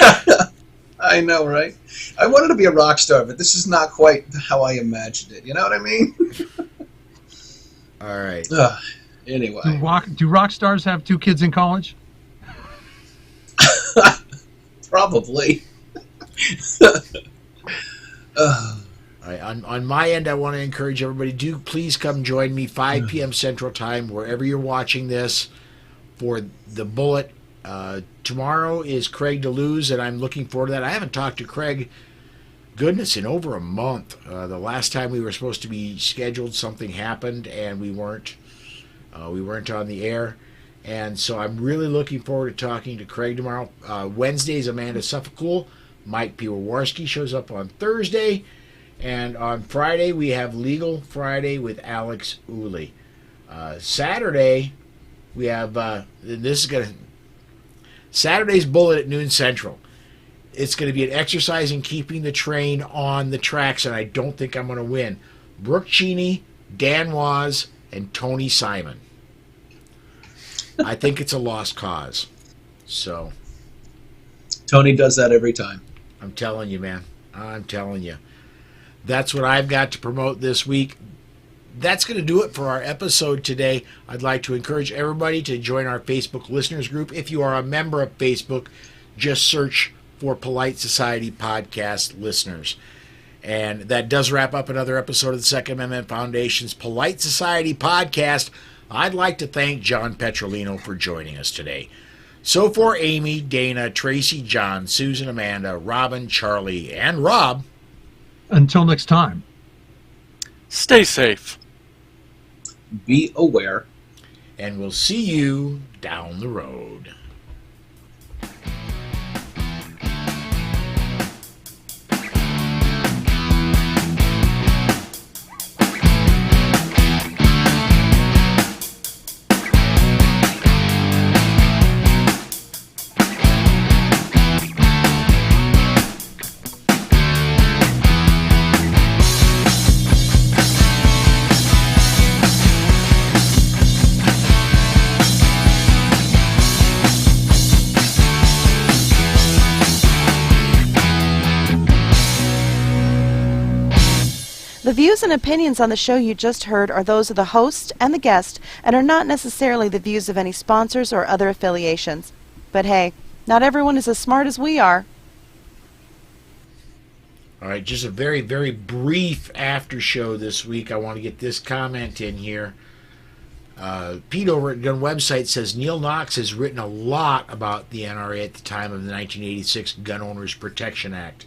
I know, right? I wanted to be a rock star, but this is not quite how I imagined it. You know what I mean? All right. Anyway. Do rock stars have 2 kids in college? Probably. All right, on my end, I want to encourage everybody, do please come join me 5 p.m. Central Time, wherever you're watching this, for the Bullet. Tomorrow is Craig DeLuz, and I'm looking forward to that. I haven't talked to Craig, goodness, in over a month. The last time we were supposed to be scheduled, something happened, and we weren't on the air. And so I'm really looking forward to talking to Craig tomorrow. Wednesday is Amanda Suffolcool. Mike Piwowarski shows up on Thursday. And on Friday, we have Legal Friday with Alex Uli. Saturday, we have, Saturday's Bullet at noon Central. It's going to be an exercise in keeping the train on the tracks, and I don't think I'm going to win. Brooke Cheney, Dan Waz, and Tony Simon. I think it's a lost cause. So, Tony does that every time. I'm telling you, man. I'm telling you. That's what I've got to promote this week. That's going to do it for our episode today. I'd like to encourage everybody to join our Facebook listeners group. If you are a member of Facebook, just search for Polite Society Podcast Listeners. And that does wrap up another episode of the Second Amendment Foundation's Polite Society Podcast. I'd like to thank John Petrolino for joining us today. So for Amy, Dana, Tracy, John, Susan, Amanda, Robin, Charlie, and Rob. Until next time. Stay safe. Be aware. And we'll see you down the road. The views and opinions on the show you just heard are those of the host and the guest and are not necessarily the views of any sponsors or other affiliations. But hey, not everyone is as smart as we are. All right, just a very, very brief after show this week. I want to get this comment in here. Pete over at Gun Website says Neil Knox has written a lot about the NRA at the time of the 1986 Gun Owners Protection Act.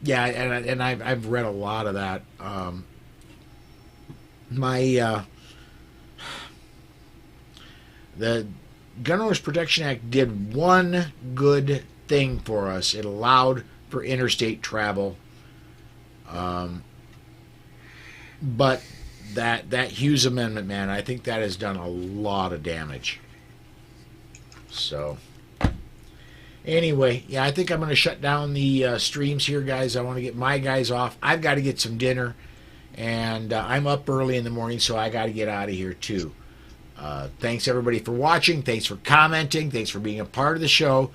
Yeah, and I've read a lot of that. The Gun Owners Protection Act did one good thing for us. It allowed for interstate travel. But that Hughes Amendment, man, I think that has done a lot of damage. So, anyway, yeah, I think I'm going to shut down the streams here, guys. I want to get my guys off. I've got to get some dinner, and I'm up early in the morning, so I got to get out of here, too. Thanks, everybody, for watching. Thanks for commenting. Thanks for being a part of the show.